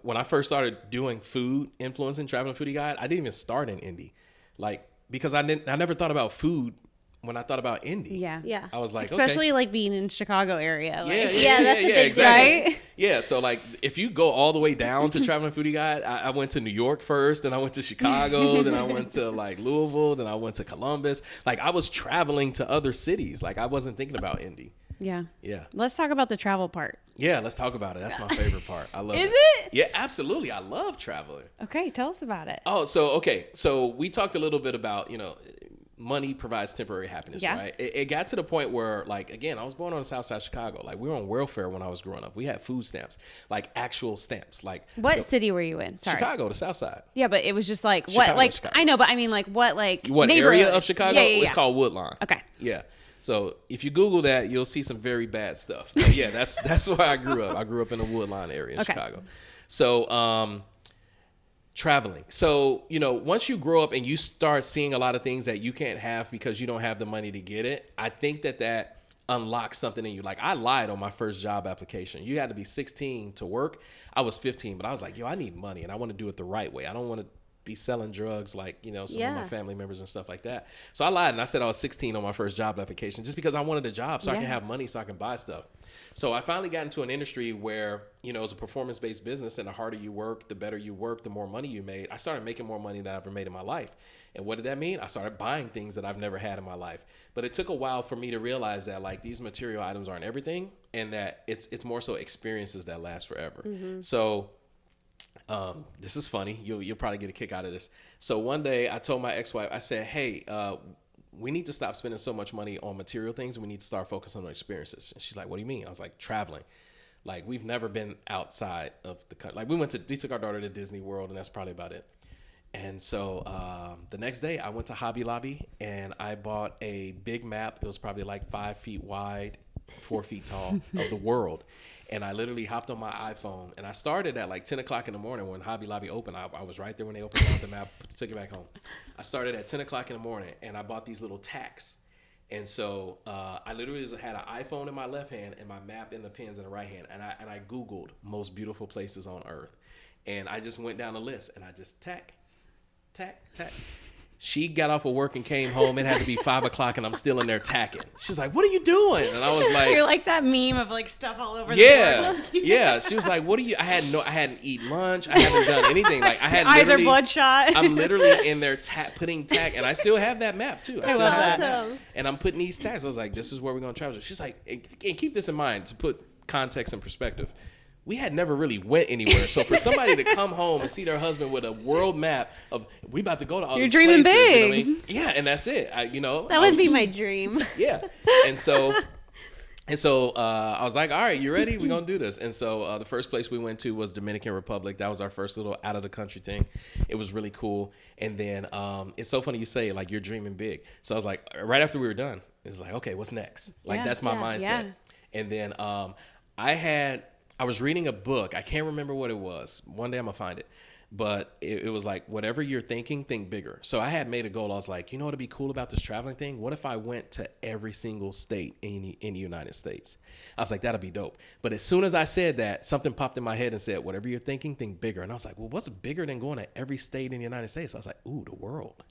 when I first started doing food influencing Traveling Foodie Guide, I didn't even start in Indy. Like, because I never thought about food when I thought about Indy. Yeah. I was like, especially like being in Chicago area. Like, that's a big exactly. Right? Yeah, so like if you go all the way down to Traveling Foodie Guide, I went to New York first, then I went to Chicago, then I went to like Louisville, then I went to Columbus. Like I was traveling to other cities. Like I wasn't thinking about Indy. Yeah. Yeah. Let's talk about the travel part. Yeah, let's talk about it. That's my favorite part. I love it. Is it? Yeah, absolutely. I love traveling. Okay, tell us about it. Oh, so we talked a little bit about, money provides temporary happiness, right? It got to the point where, like, again, I was born on the south side of Chicago. Like, we were on welfare when I was growing up. We had food stamps, like actual stamps. Like, what city were you in? Sorry. Chicago, the south side. Yeah, but it was just like, Chicago, what, like, Chicago. I know, but I mean, like, what What area of Chicago? Yeah. It's called Woodlawn. Okay. Yeah. So if you Google that, you'll see some very bad stuff. But yeah, that's where I grew up. I grew up in the Woodlawn area in Chicago. So, traveling. So, once you grow up and you start seeing a lot of things that you can't have because you don't have the money to get it, I think that unlocks something in you. Like I lied on my first job application. You had to be 16 to work. I was 15, but I was like, I need money and I want to do it the right way. I don't want to be selling drugs like, some of my family members and stuff like that. So I lied and I said I was 16 on my first job application just because I wanted a job so I can have money so I can buy stuff. So I finally got into an industry where, it's a performance-based business, and the harder you work, the better you work, the more money you made. I started making more money than I've ever made in my life. And what did that mean? I started buying things that I've never had in my life. But it took a while for me to realize that like these material items aren't everything, and that it's more so experiences that last forever. So this is funny. You'll probably get a kick out of this. So one day I told my ex-wife, I said, hey, we need to stop spending so much money on material things. We need to start focusing on experiences. And she's like, what do you mean? I was like, traveling. Like we've never been outside of the country. Like we took our daughter to Disney World, and that's probably about it. And so the next day I went to Hobby Lobby and I bought a big map. It was probably like 5 feet wide, 4 feet tall of the world. And I literally hopped on my iPhone, and I started at like 10 o'clock in the morning when Hobby Lobby opened. I was right there when they opened the map, took it back home. I started at 10 o'clock in the morning, and I bought these little tacks. And so I literally just had an iPhone in my left hand and my map and the pens in the right hand. And I Googled most beautiful places on earth. And I just went down the list, and I just tack. She got off of work and came home. It had to be 5 o'clock, and I'm still in there tacking. She's like, what are you doing? And I was like, you're like that meme of like stuff all over the board. Yeah. She was like, what are you? I hadn't eaten lunch. I haven't done anything. Like I had eyes are bloodshot. I'm literally in there putting tack, and I still have that map too. I love that. Awesome. And I'm putting these tags. I was like, this is where we're going to travel. She's like, and keep this in mind to put context and perspective. we had never really went anywhere. So for somebody to come home and see their husband with a world map of we about to go to all these dreaming places, big. you know what I mean? Yeah, and that's it. That would be my dream. Yeah, and so I was like, all right, you ready? We're gonna do this. And so the first place we went to was Dominican Republic. That was our first little out of the country thing. It was really cool. And then it's so funny you say like you're dreaming big. So I was like, right after we were done, it was like, okay, what's next? Like that's my mindset. Yeah. And then I was reading a book. I can't remember what it was. One day I'm gonna find it. But it was like, whatever you're thinking, think bigger. So I had made a goal. I was like, you know what would be cool about this traveling thing? What if I went to every single state in the United States? I was like, that'd be dope. But as soon as I said that, something popped in my head and said, whatever you're thinking, think bigger. And I was like, well, what's bigger than going to every state in the United States? I was like, ooh, the world.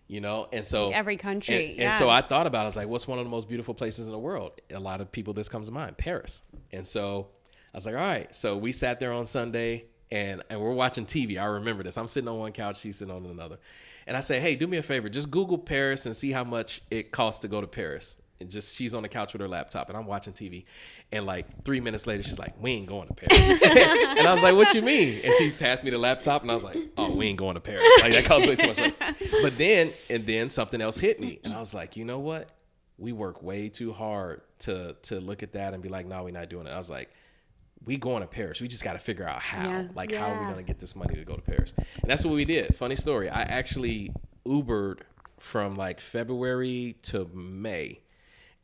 You know, and so every country. And so I thought about it. I was like, what's one of the most beautiful places in the world? A lot of people, this comes to mind, Paris. And so I was like, all right. So we sat there on Sunday and we're watching TV. I remember this. I'm sitting on one couch, she's sitting on another. And I say, hey, do me a favor. Just Google Paris and see how much it costs to go to Paris. And just she's on the couch with her laptop and I'm watching TV. And like 3 minutes later, she's like, we ain't going to Paris. And I was like, what you mean? And she passed me the laptop and I was like, oh, we ain't going to Paris. Like that costs way too much money. But then something else hit me. And I was like, you know what? We work way too hard to look at that and be like, no, we're not doing it. I was like, we going to Paris. We just got to figure out how. How are we going to get this money to go to Paris? And that's what we did. Funny story. I actually Ubered from like February to May.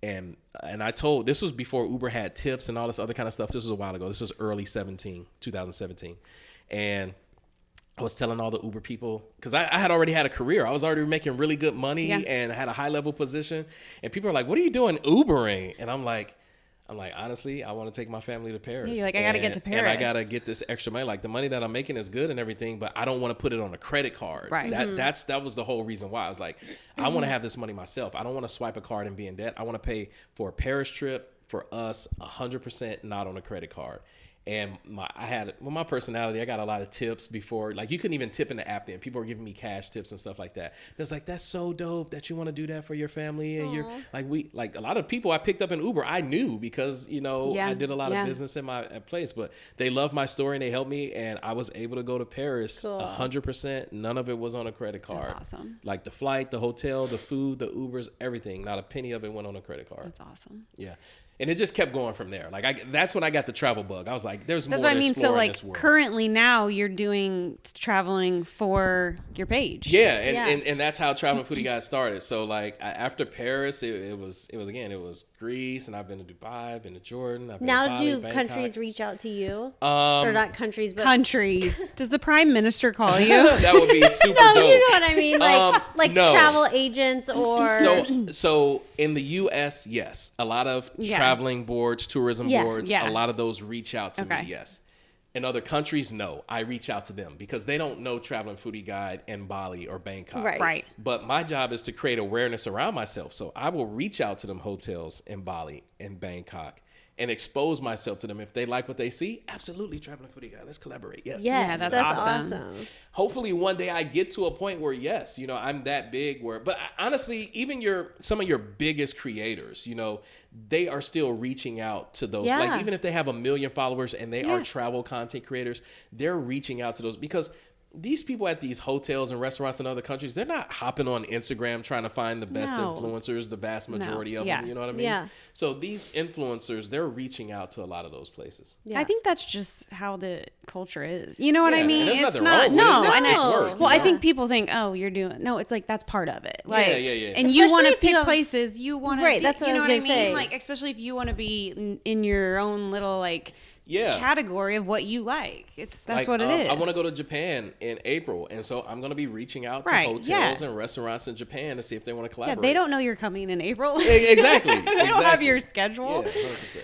And I told, this was before Uber had tips and all this other kind of stuff. This was a while ago. This was early 2017. And I was telling all the Uber people, because I had already had a career. I was already making really good money and I had a high level position. And people are like, what are you doing Ubering? And I'm like, honestly, I want to take my family to Paris. Yeah, you're like, I got to get to Paris. And I got to get this extra money. Like the money that I'm making is good and everything, but I don't want to put it on a credit card. Right. That was the whole reason why. I was like, I want to have this money myself. I don't want to swipe a card and be in debt. I want to pay for a Paris trip for us 100% not on a credit card. And my personality, I got a lot of tips before, like you couldn't even tip in the app then. People were giving me cash tips and stuff like that. It's like, that's so dope that you want to do that for your family. And you're like a lot of people I picked up in Uber, I knew because, I did a lot of business in my place, but they loved my story and they helped me. And I was able to go to Paris 100%. None of it was on a credit card. That's awesome. Like the flight, the hotel, the food, the Ubers, everything. Not a penny of it went on a credit card. That's awesome. Yeah. And it just kept going from there. Like that's when I got the travel bug. I was like, "There's more." That's what I mean. So in like this world. currently now you're doing traveling for your page. Yeah, and that's how Traveling Foodie Guyde started. So like after Paris, it was Greece, and I've been to Dubai, I've been to Jordan. I've been to Bali, do Bangkok. countries reach out to you? Or not countries, but Countries. Does the Prime Minister call you? That would be super no, dope. you know what I mean, like no. travel agents or So in the U.S., yes, a lot of traveling boards, tourism boards, a lot of those reach out to me, yes. In other countries, no. I reach out to them because they don't know Traveling Foodie Guyde in Bali or Bangkok. Right. But my job is to create awareness around myself. So I will reach out to them hotels in Bali and Bangkok and expose myself to them. If they like what they see, absolutely, Traveling Foodie Guyde, let's collaborate. Yes. Yeah, that's awesome. Hopefully one day I get to a point where, yes, I'm that big but honestly, even some of your biggest creators, they are still reaching out to those. Like even if they have 1 million followers and they are travel content creators, they're reaching out to those because these people at these hotels and restaurants in other countries, they're not hopping on Instagram trying to find the best influencers, the vast majority of them. You know what I mean? Yeah. So these influencers, they're reaching out to a lot of those places. Yeah. I think that's just how the culture is. You know what I mean? And it's not no, and it's work. Well, I think people think, oh, you're doing it's like that's part of it. Like, yeah. And especially you want to pick places. You want to, that's what you know I was what I gonna mean? say. Like, especially if you want to be in your own little category of what you like. That's what it is. I want to go to Japan in April, and so I'm going to be reaching out to hotels and restaurants in Japan to see if they want to collaborate. Yeah, they don't know you're coming in April. Exactly. They don't have your schedule. Yeah, 100%.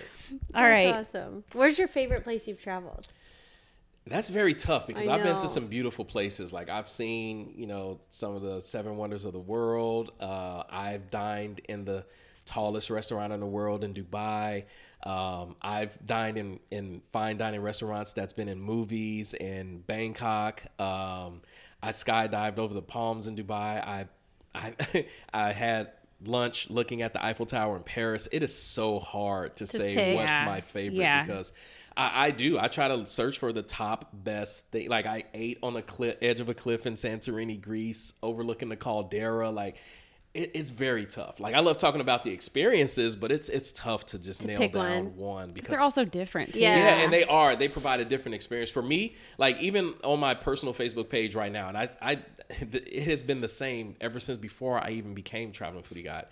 All right. That's awesome. Where's your favorite place you've traveled? That's very tough because I've been to some beautiful places. Like I've seen, some of the 7 wonders of the world. I've dined in the tallest restaurant in the world in Dubai. I've dined in fine dining restaurants that's been in movies in Bangkok. I skydived over the palms in Dubai. I had lunch looking at the Eiffel Tower in Paris, it is so hard to say pick. what's my favorite because I try to search for the top best thing. Like I ate on the edge of a cliff in Santorini, Greece, overlooking the caldera. Like it's very tough. Like I love talking about the experiences, but it's tough to just nail down one because they're also different too. Yeah, and they provide a different experience for me. Like even on my personal Facebook page right now, and it has been the same ever since before I even became Traveling Foodie Guide.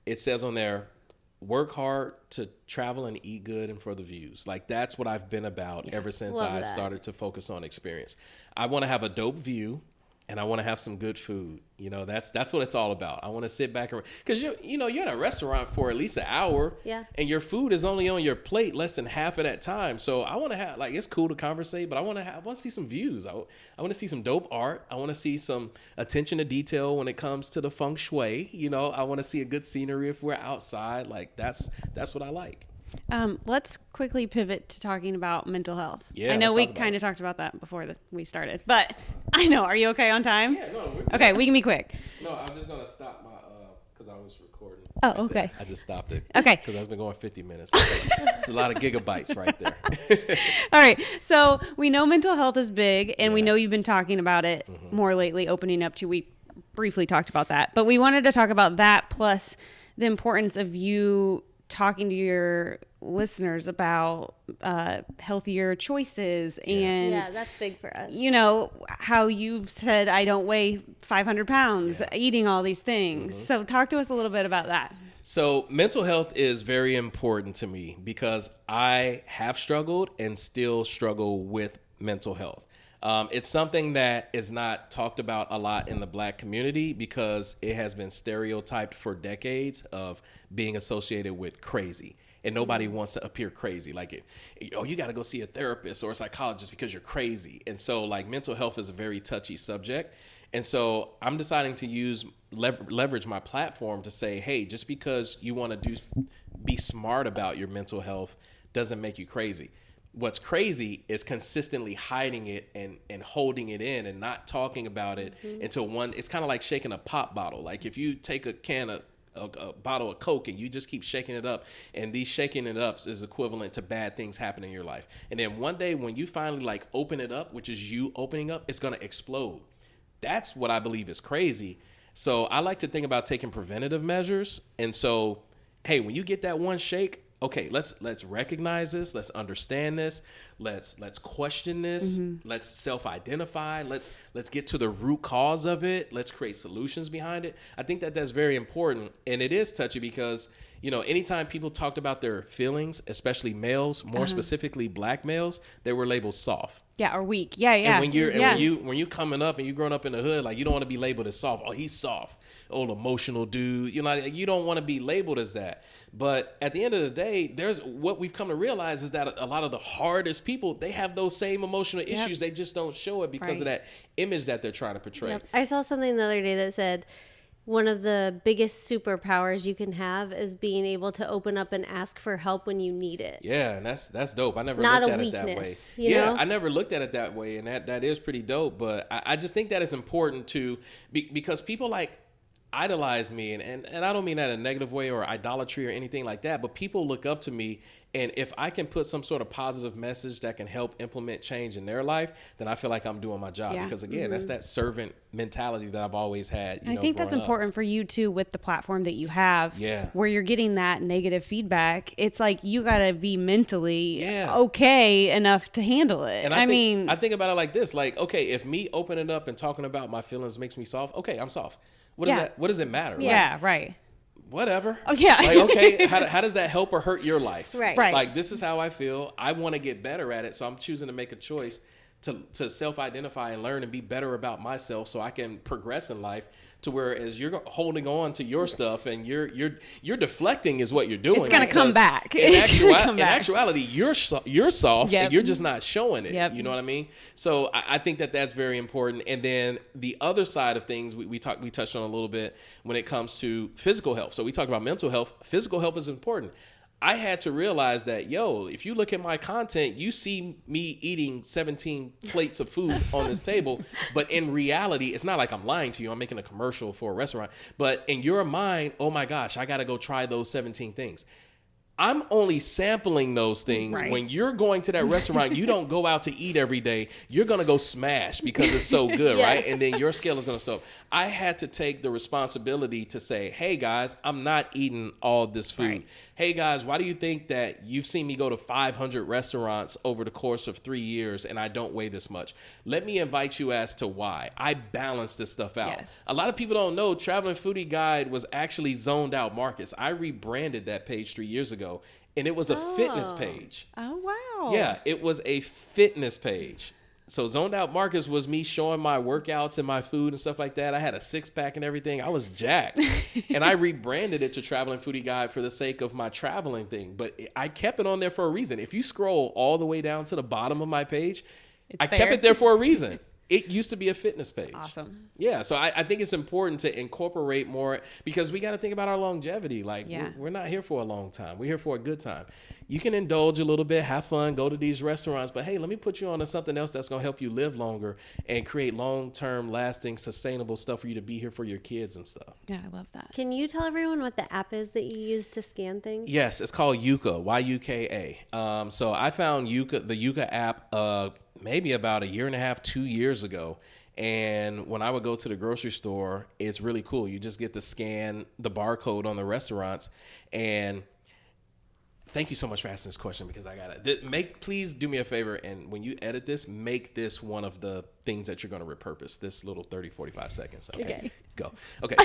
It says on there, work hard to travel and eat good and for the views. Like that's what I've been about ever since I started to focus on experience. I want to have a dope view and I want to have some good food. You know, that's what it's all about. I want to sit back and, because you're in a restaurant for at least an hour, and your food is only on your plate less than half of that time. So I want to have, like, it's cool to conversate, but I want to see some views. I want to see some dope art. I want to see some attention to detail when it comes to the feng shui. You know, I want to see a good scenery if we're outside. Like that's what I like. Let's quickly pivot to talking about mental health. Yeah, I know we kind of talked about that before we started, but I know. Are you okay on time? Yeah, no. Okay, we can be quick. No, I'm just gonna stop my because I was recording. Oh, okay. I just stopped it. Okay. Because I've been going 50 minutes. It's a lot of gigabytes right there. All right. So we know mental health is big, and we know you've been talking about it more lately, opening up to. We briefly talked about that, but we wanted to talk about that plus the importance of you talking to your listeners about healthier choices and that's big for us. You know how you've said I don't weigh 500 pounds eating all these things. So talk to us a little bit about that. So mental health is very important to me because I have struggled and still struggle with mental health. It's something that is not talked about a lot in the Black community because it has been stereotyped for decades of being associated with crazy. And nobody wants to appear crazy. Like, you got to go see a therapist or a psychologist because you're crazy. And so, like, mental health is a very touchy subject. And so I'm deciding to leverage my platform to say, hey, just because you want to be smart about your mental health doesn't make you crazy. What's crazy is consistently hiding it and holding it in and not talking about it until it's kind of like shaking a pop bottle. Like if you take a bottle of Coke and you just keep shaking it up, and these shaking it ups is equivalent to bad things happening in your life. And then one day when you finally like open it up, which is you opening up, it's going to explode. That's what I believe is crazy. So I like to think about taking preventative measures. And so, hey, when you get that one shake, okay, let's recognize this. Let's understand this. Let's question this. Let's self-identify. Let's get to the root cause of it. Let's create solutions behind it. I think that's very important, and it is touchy because anytime people talked about their feelings, especially males, more specifically Black males, they were labeled soft. Yeah, or weak. Yeah. And when you coming up and you growing up in the hood, like you don't want to be labeled as soft. Oh, he's soft. Old emotional dude. You don't want to be labeled as that. But at the end of the day, there's what we've come to realize is that a lot of the hardest people, they have those same emotional issues. They just don't show it because of that image that they're trying to portray. Yep. I saw something the other day that said one of the biggest superpowers you can have is being able to open up and ask for help when you need it. Yeah, and that's dope. I never Not looked a at weakness, it that way. you know? I never looked at it that way, and that is pretty dope. But I just think that it's important to because people like idolize me, and I don't mean that in a negative way or idolatry or anything like that, but people look up to me, and if I can put some sort of positive message that can help implement change in their life, then I feel like I'm doing my job. Yeah. Because again, that's that servant mentality that I've always had. I think that's important for you too with the platform that you have, Yeah. where you're getting that negative feedback. It's like you got to be mentally Yeah. okay enough to handle it. And I think about it like this: like, okay, if me opening up and talking about my feelings makes me soft, okay, I'm soft. What does it matter? Yeah, right. Whatever. Oh, yeah. Like, okay, how does that help or hurt your life? Right. Like, this is how I feel. I want to get better at it, so I'm choosing to make a choice to self-identify and learn and be better about myself so I can progress in life to where as you're holding on to your stuff and you're deflecting is what you're doing. It's going to come back. In In actuality, you're soft Yep. and you're just not showing it. Yep. You know what I mean? So I think that's very important. And then the other side of things we touched on a little bit when it comes to physical health. So we talked about mental health. Physical health is important. I had to realize that, if you look at my content, you see me eating 17 plates of food on this table. But in reality, it's not like I'm lying to you. I'm making a commercial for a restaurant. But in your mind, oh my gosh, I got to go try those 17 things. I'm only sampling those things. Right. When you're going to that restaurant, you don't go out to eat every day. You're going to go smash because it's so good, Yeah. right? And then your scale is going to stop. I had to take the responsibility to say, hey, guys, I'm not eating all this food. Right. Hey, guys, why do you think that you've seen me go to 500 restaurants over the course of 3 years and I don't weigh this much? Let me invite you as to why. I balance this stuff out. Yes. A lot of people don't know Traveling Foodie Guide was actually Zoned Out Marcus. I rebranded that page 3 years ago, and it was a fitness page. Oh, wow. Yeah, it was a fitness page. So Zoned Out Marcus was me showing my workouts and my food and stuff like that. I had a 6-pack and everything. I was jacked. And I rebranded it to Traveling Foodie Guide for the sake of my traveling thing. But I kept it on there for a reason. If you scroll all the way down to the bottom of my page, I kept it there for a reason. It used to be a fitness page. Awesome. Yeah, so I think it's important to incorporate more because we got to think about our longevity. Like, we're not here for a long time. We're here for a good time. You can indulge a little bit, have fun, go to these restaurants, but hey, let me put you on to something else that's going to help you live longer and create long-term, lasting, sustainable stuff for you to be here for your kids and stuff. Yeah, I love that. Can you tell everyone what the app is that you use to scan things? Yes, it's called Yuka, Y-U-K-A. So I found the Yuka app maybe about 1.5 years, 2 years ago. And when I would go to the grocery store, it's really cool. You just get to scan the barcode on the restaurants. And thank you so much for asking this question because I got it. Please do me a favor. And when you edit this, make this one of the things that you're going to repurpose, this little 30, 45 seconds. Okay. Go. Okay.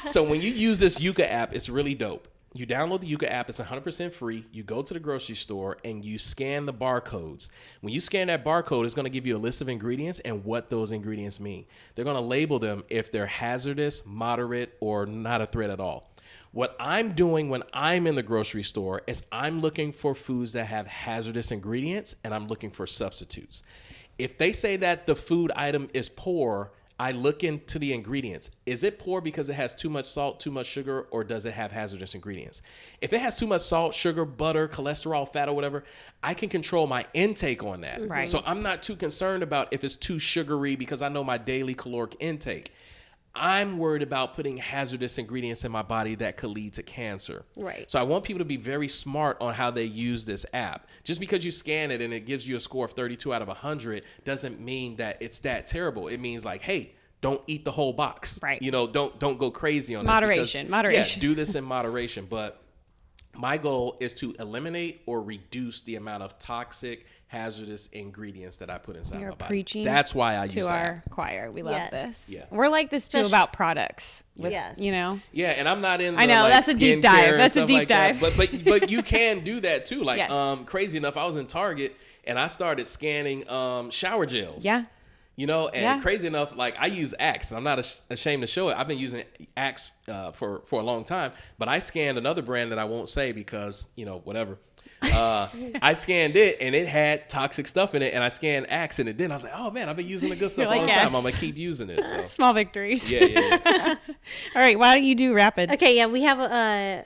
So when you use this Yuka app, it's really dope. You download the Yuka app. It's 100% free. You go to the grocery store and you scan the barcodes. When you scan that barcode, it's going to give you a list of ingredients and what those ingredients mean. They're going to label them if they're hazardous, moderate, or not a threat at all. What I'm doing when I'm in the grocery store is I'm looking for foods that have hazardous ingredients and I'm looking for substitutes. If they say that the food item is poor, I look into the ingredients. Is it poor because it has too much salt, too much sugar, or does it have hazardous ingredients? If it has too much salt, sugar, butter, cholesterol, fat, or whatever, I can control my intake on that. Right. So I'm not too concerned about if it's too sugary because I know my daily caloric intake. I'm worried about putting hazardous ingredients in my body that could lead to cancer. Right. So I want people to be very smart on how they use this app. Just because you scan it and it gives you a score of 32 out of 100 doesn't mean that it's that terrible. It means like, hey, don't eat the whole box. Right. Don't go crazy on Moderation. this. Moderation. Yeah, do this in moderation. But my goal is to eliminate or reduce the amount of toxic, hazardous ingredients that I put inside You're my body. preaching That's why I use to that. our choir. We love Yes. this. Yeah. We're like this too about products. With, Yes. You know? Yeah, and I'm not in the, I know, like, that's a deep skincare dive. and That's a stuff deep like that. dive. But you can do that too. Like Yes. crazy enough, I was in Target and I started scanning shower gels. Yeah. You know, and Yeah. crazy enough, like I use Axe, and I'm not ashamed to show it. I've been using Axe for a long time, but I scanned another brand that I won't say because, whatever. I scanned it and it had toxic stuff in it, and I scanned Axe and it didn't. I was like, oh man, I've been using the good stuff You're like, all the time. yes. I'm gonna keep using it. So Small victories. yeah. All right. Why don't you do rapid? Okay, yeah, we have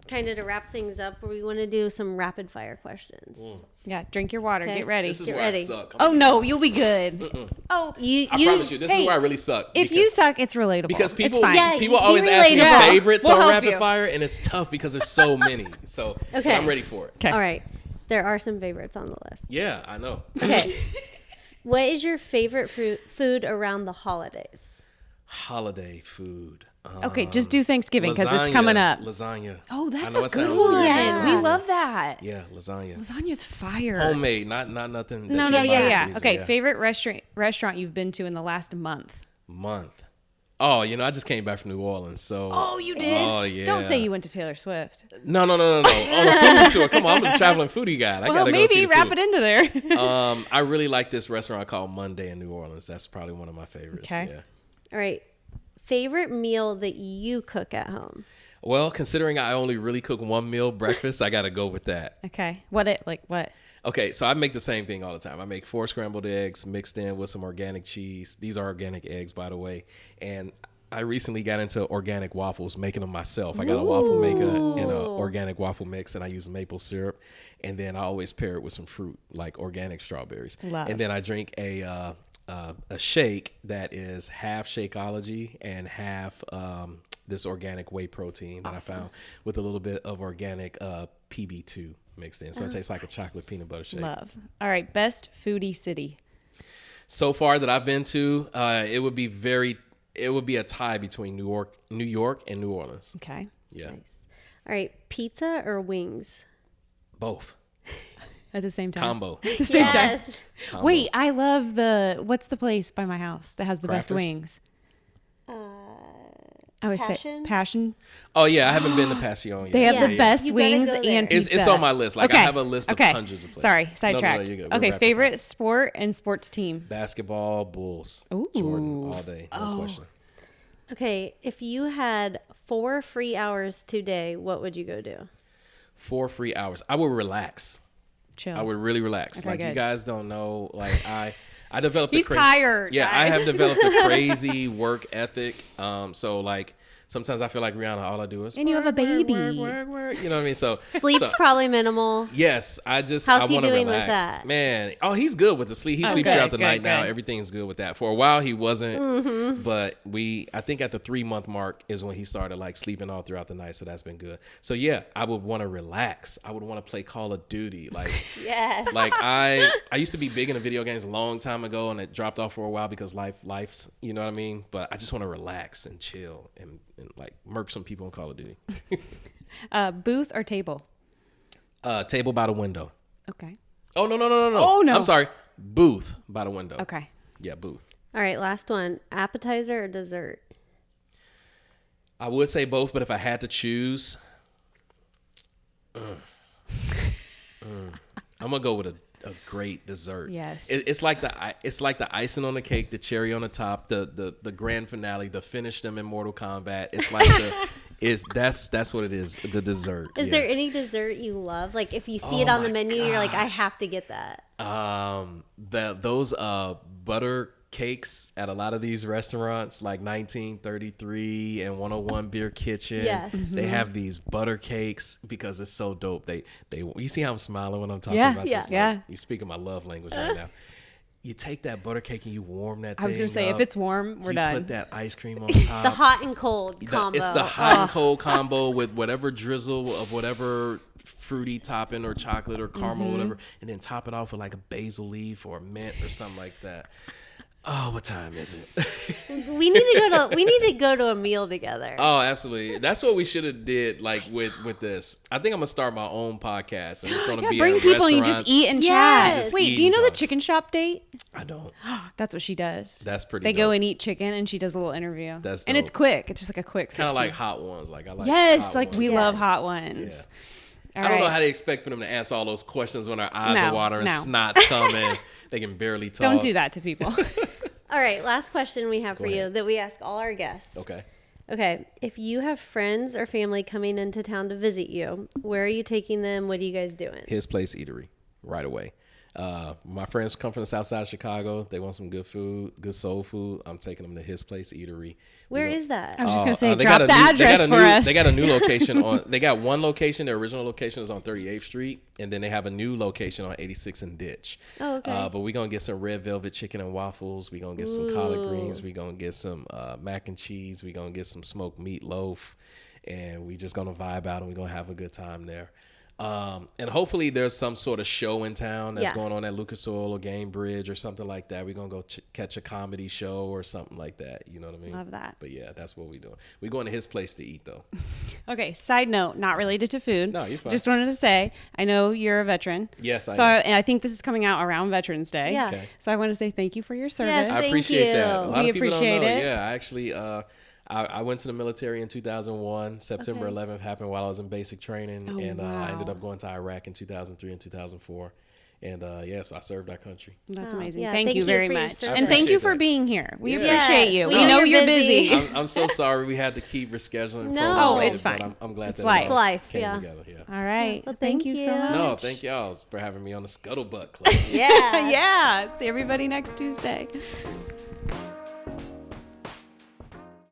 kind of to wrap things up where we want to do some rapid fire questions. Yeah. Drink your water. Okay. Get ready. This is Get where ready. I suck. Oh no, you'll be good. Oh, You I promise you, this is where I really suck. if because- you suck, it's relatable. Because it's people, fine. Yeah, people be always ask me relatable. favorites We'll on help rapid you. fire, and it's tough because there's so many. So Okay. I'm ready for it. Okay. All right. There are some favorites on the list. Yeah, I know. Okay. What is your favorite food around the holidays? Holiday food. Okay, just do Thanksgiving because it's Lasagna, coming up. Lasagna. Oh, I that's know a it good sounds one. weird. Yes. We love that. Yeah, lasagna. Lasagna's fire. Homemade, not nothing. That No, you no, buy yeah, in the yeah. freezer, Okay, yeah. favorite restaurant you've been to in the last month? Month. Oh, I just came back from New Orleans, so. Oh, you did? Oh, yeah. Don't say you went to Taylor Swift. No. On a food tour. Come on, I'm a traveling foodie guy. I Well, gotta go see maybe the wrap food. it into there. I really like this restaurant called Monday in New Orleans. That's probably one of my favorites. Okay. Yeah. All right. Favorite meal that you cook at home? Well, considering I only really cook one meal, breakfast, I got to go with that. Okay. What? Okay, so I make the same thing all the time. I make 4 scrambled eggs mixed in with some organic cheese. These are organic eggs, by the way. And I recently got into organic waffles, making them myself. I got a waffle maker and an organic waffle mix, and I use maple syrup. And then I always pair it with some fruit, like organic strawberries. Love. And then I drink a shake that is half Shakeology and half this organic whey protein that I found with a little bit of organic PB2 mixed in. So it tastes like a chocolate peanut butter shake. Love. All right, best foodie city. So far that I've been to, it would be a tie between New York and New Orleans. Okay. Yeah. Nice. All right, pizza or wings? Both. At the same time. Combo. At the same time. Combo. Wait, I love what's the place by my house that has the best Crafters? wings? I always Passion? say Passion. Oh yeah, I haven't been to Passion yet. They have the Yeah. best You gotta wings go there. and pizza. It's on my list. Like Okay. I have a list of Okay. hundreds of places. Sorry, sidetracked. No, you're good. We're Okay, rapid favorite fire. sport and sports team. Basketball, Bulls. Ooh. Jordan all day. No question. Okay, if you had 4 free hours today, what would you go do? 4 free hours. I would relax. Chill. I would really relax. Okay, like you good. guys don't know. Like I developed. He's a crazy, tired, Yeah, I guys. have developed a crazy work ethic. So like sometimes I feel like Rihanna. All I do is And you have a work, work, baby. work. You know what I mean? So Sleep's probably minimal. yes, I How's want he to doing with relax. that? Man, he's good with the sleep. He sleeps good, throughout the good, night now. good. Everything's good with that. For a while he wasn't, Mm-hmm. but I think at the 3-month mark is when he started like sleeping all throughout the night. So that's been good. So yeah, I would want to relax. I would want to play Call of Duty. Like Yes. like I used to be big into video games a long time ago, and it dropped off for a while because life's, you know what I mean? But I just want to relax and chill and like murk some people in Call of Duty. Booth or table? Table by the window. Okay. Oh no. Oh, no. I'm sorry. Booth by the window. Okay. Yeah, booth. All right, last one. Appetizer or dessert? I would say both, but if I had to choose, I'm gonna go with a great dessert. Yes. It's like the icing on the cake, the cherry on the top, the grand finale, the finish them in Mortal Kombat. It's like that's what it is. The dessert. Is yeah. there any dessert you love? Like if you see it on the menu, you're like, I have to get that. Those butter cakes at a lot of these restaurants like 1933 and 101 Beer Kitchen. Yes. They have these butter cakes because it's so dope. They you see how I'm smiling when I'm talking Yeah, about yeah. this? Like, Yeah. you're speaking my love language right now. You take that butter cake and you warm that thing I was going to say, if up. it's warm, we're you done. put that ice cream on top. The hot and cold combo. It's the hot and cold combo with whatever drizzle of whatever fruity topping or chocolate or caramel or whatever, and then top it off with like a basil leaf or a mint or something like that. Oh, what time is it? We need to go to a meal together. Oh, absolutely. That's what we should have did like with this. I think I'm gonna start my own podcast, and it's gonna Yeah, be bring at people and you just restaurants. eat and Yes. chat. Just Wait, eat do you know and the talk. chicken shop date? I don't. That's what she does. That's pretty. They dope. go and eat chicken, and she does a little interview. That's and it's dope. quick. It's just like a quick. Kind of 15. like hot ones. Like I like. Yes, hot like ones. we love Yes. hot ones. Yeah. All I don't know right. how they expect for them to answer all those questions when our eyes No, are watering, no. snot's coming, they can barely talk. Don't do that to people. All right, last question we have for you ahead. that we ask all our guests. Okay. Okay, if you have friends or family coming into town to visit you, where are you taking them? What are you guys doing? His Place Eatery right away. My friends come from the south side of Chicago. They want some good food, good soul food. I'm taking them to His Place Eatery. Where is that? I was just gonna say, they drop got a the new- they address got a for new- us. They got a new location they got one location. Their original location is on 38th Street, and then they have a new location on 86th and Ditch. Oh, okay. But we're gonna get some red velvet chicken and waffles. We're gonna get some collard greens. We're gonna get some mac and cheese. We're gonna get some smoked meatloaf, and we just gonna vibe out and we're gonna have a good time there. And hopefully there's some sort of show in town that's Yeah. going on at Lucas Oil or Game Bridge or something like that. We're going to go catch a comedy show or something like that. You know what I mean? Love that. But yeah, that's what we're doing. We're going to His Place to eat though. Okay, side note, not related to food. No, you're fine. Just wanted to say, I know you're a veteran. Yes, I so am. and I think this is coming out around Veterans Day. Yeah. Okay. So I want to say thank you for your service. Yes, I Thank appreciate that. you. A lot We of people appreciate don't know. it. Yeah, I actually, I went to the military in 2001. September Okay. 11th happened while I was in basic training. Oh, and I wow. ended up going to Iraq in 2003 and 2004. And yeah, so I served our country. That's Wow. amazing. Yeah, thank you very for your much. service. And thank you appreciate for that. being here. We Yeah. appreciate you. Yes, We we know know you're you're busy. busy. I'm so sorry we had to keep rescheduling. No. programs, Oh, it's but fine. I'm glad It's that life. it It's all life, came yeah. together. Yeah. All right. Well, thank thank you so you. much. No, thank y'all for having me on the Scuttlebutt Club. Yeah. Yeah. See everybody next Tuesday.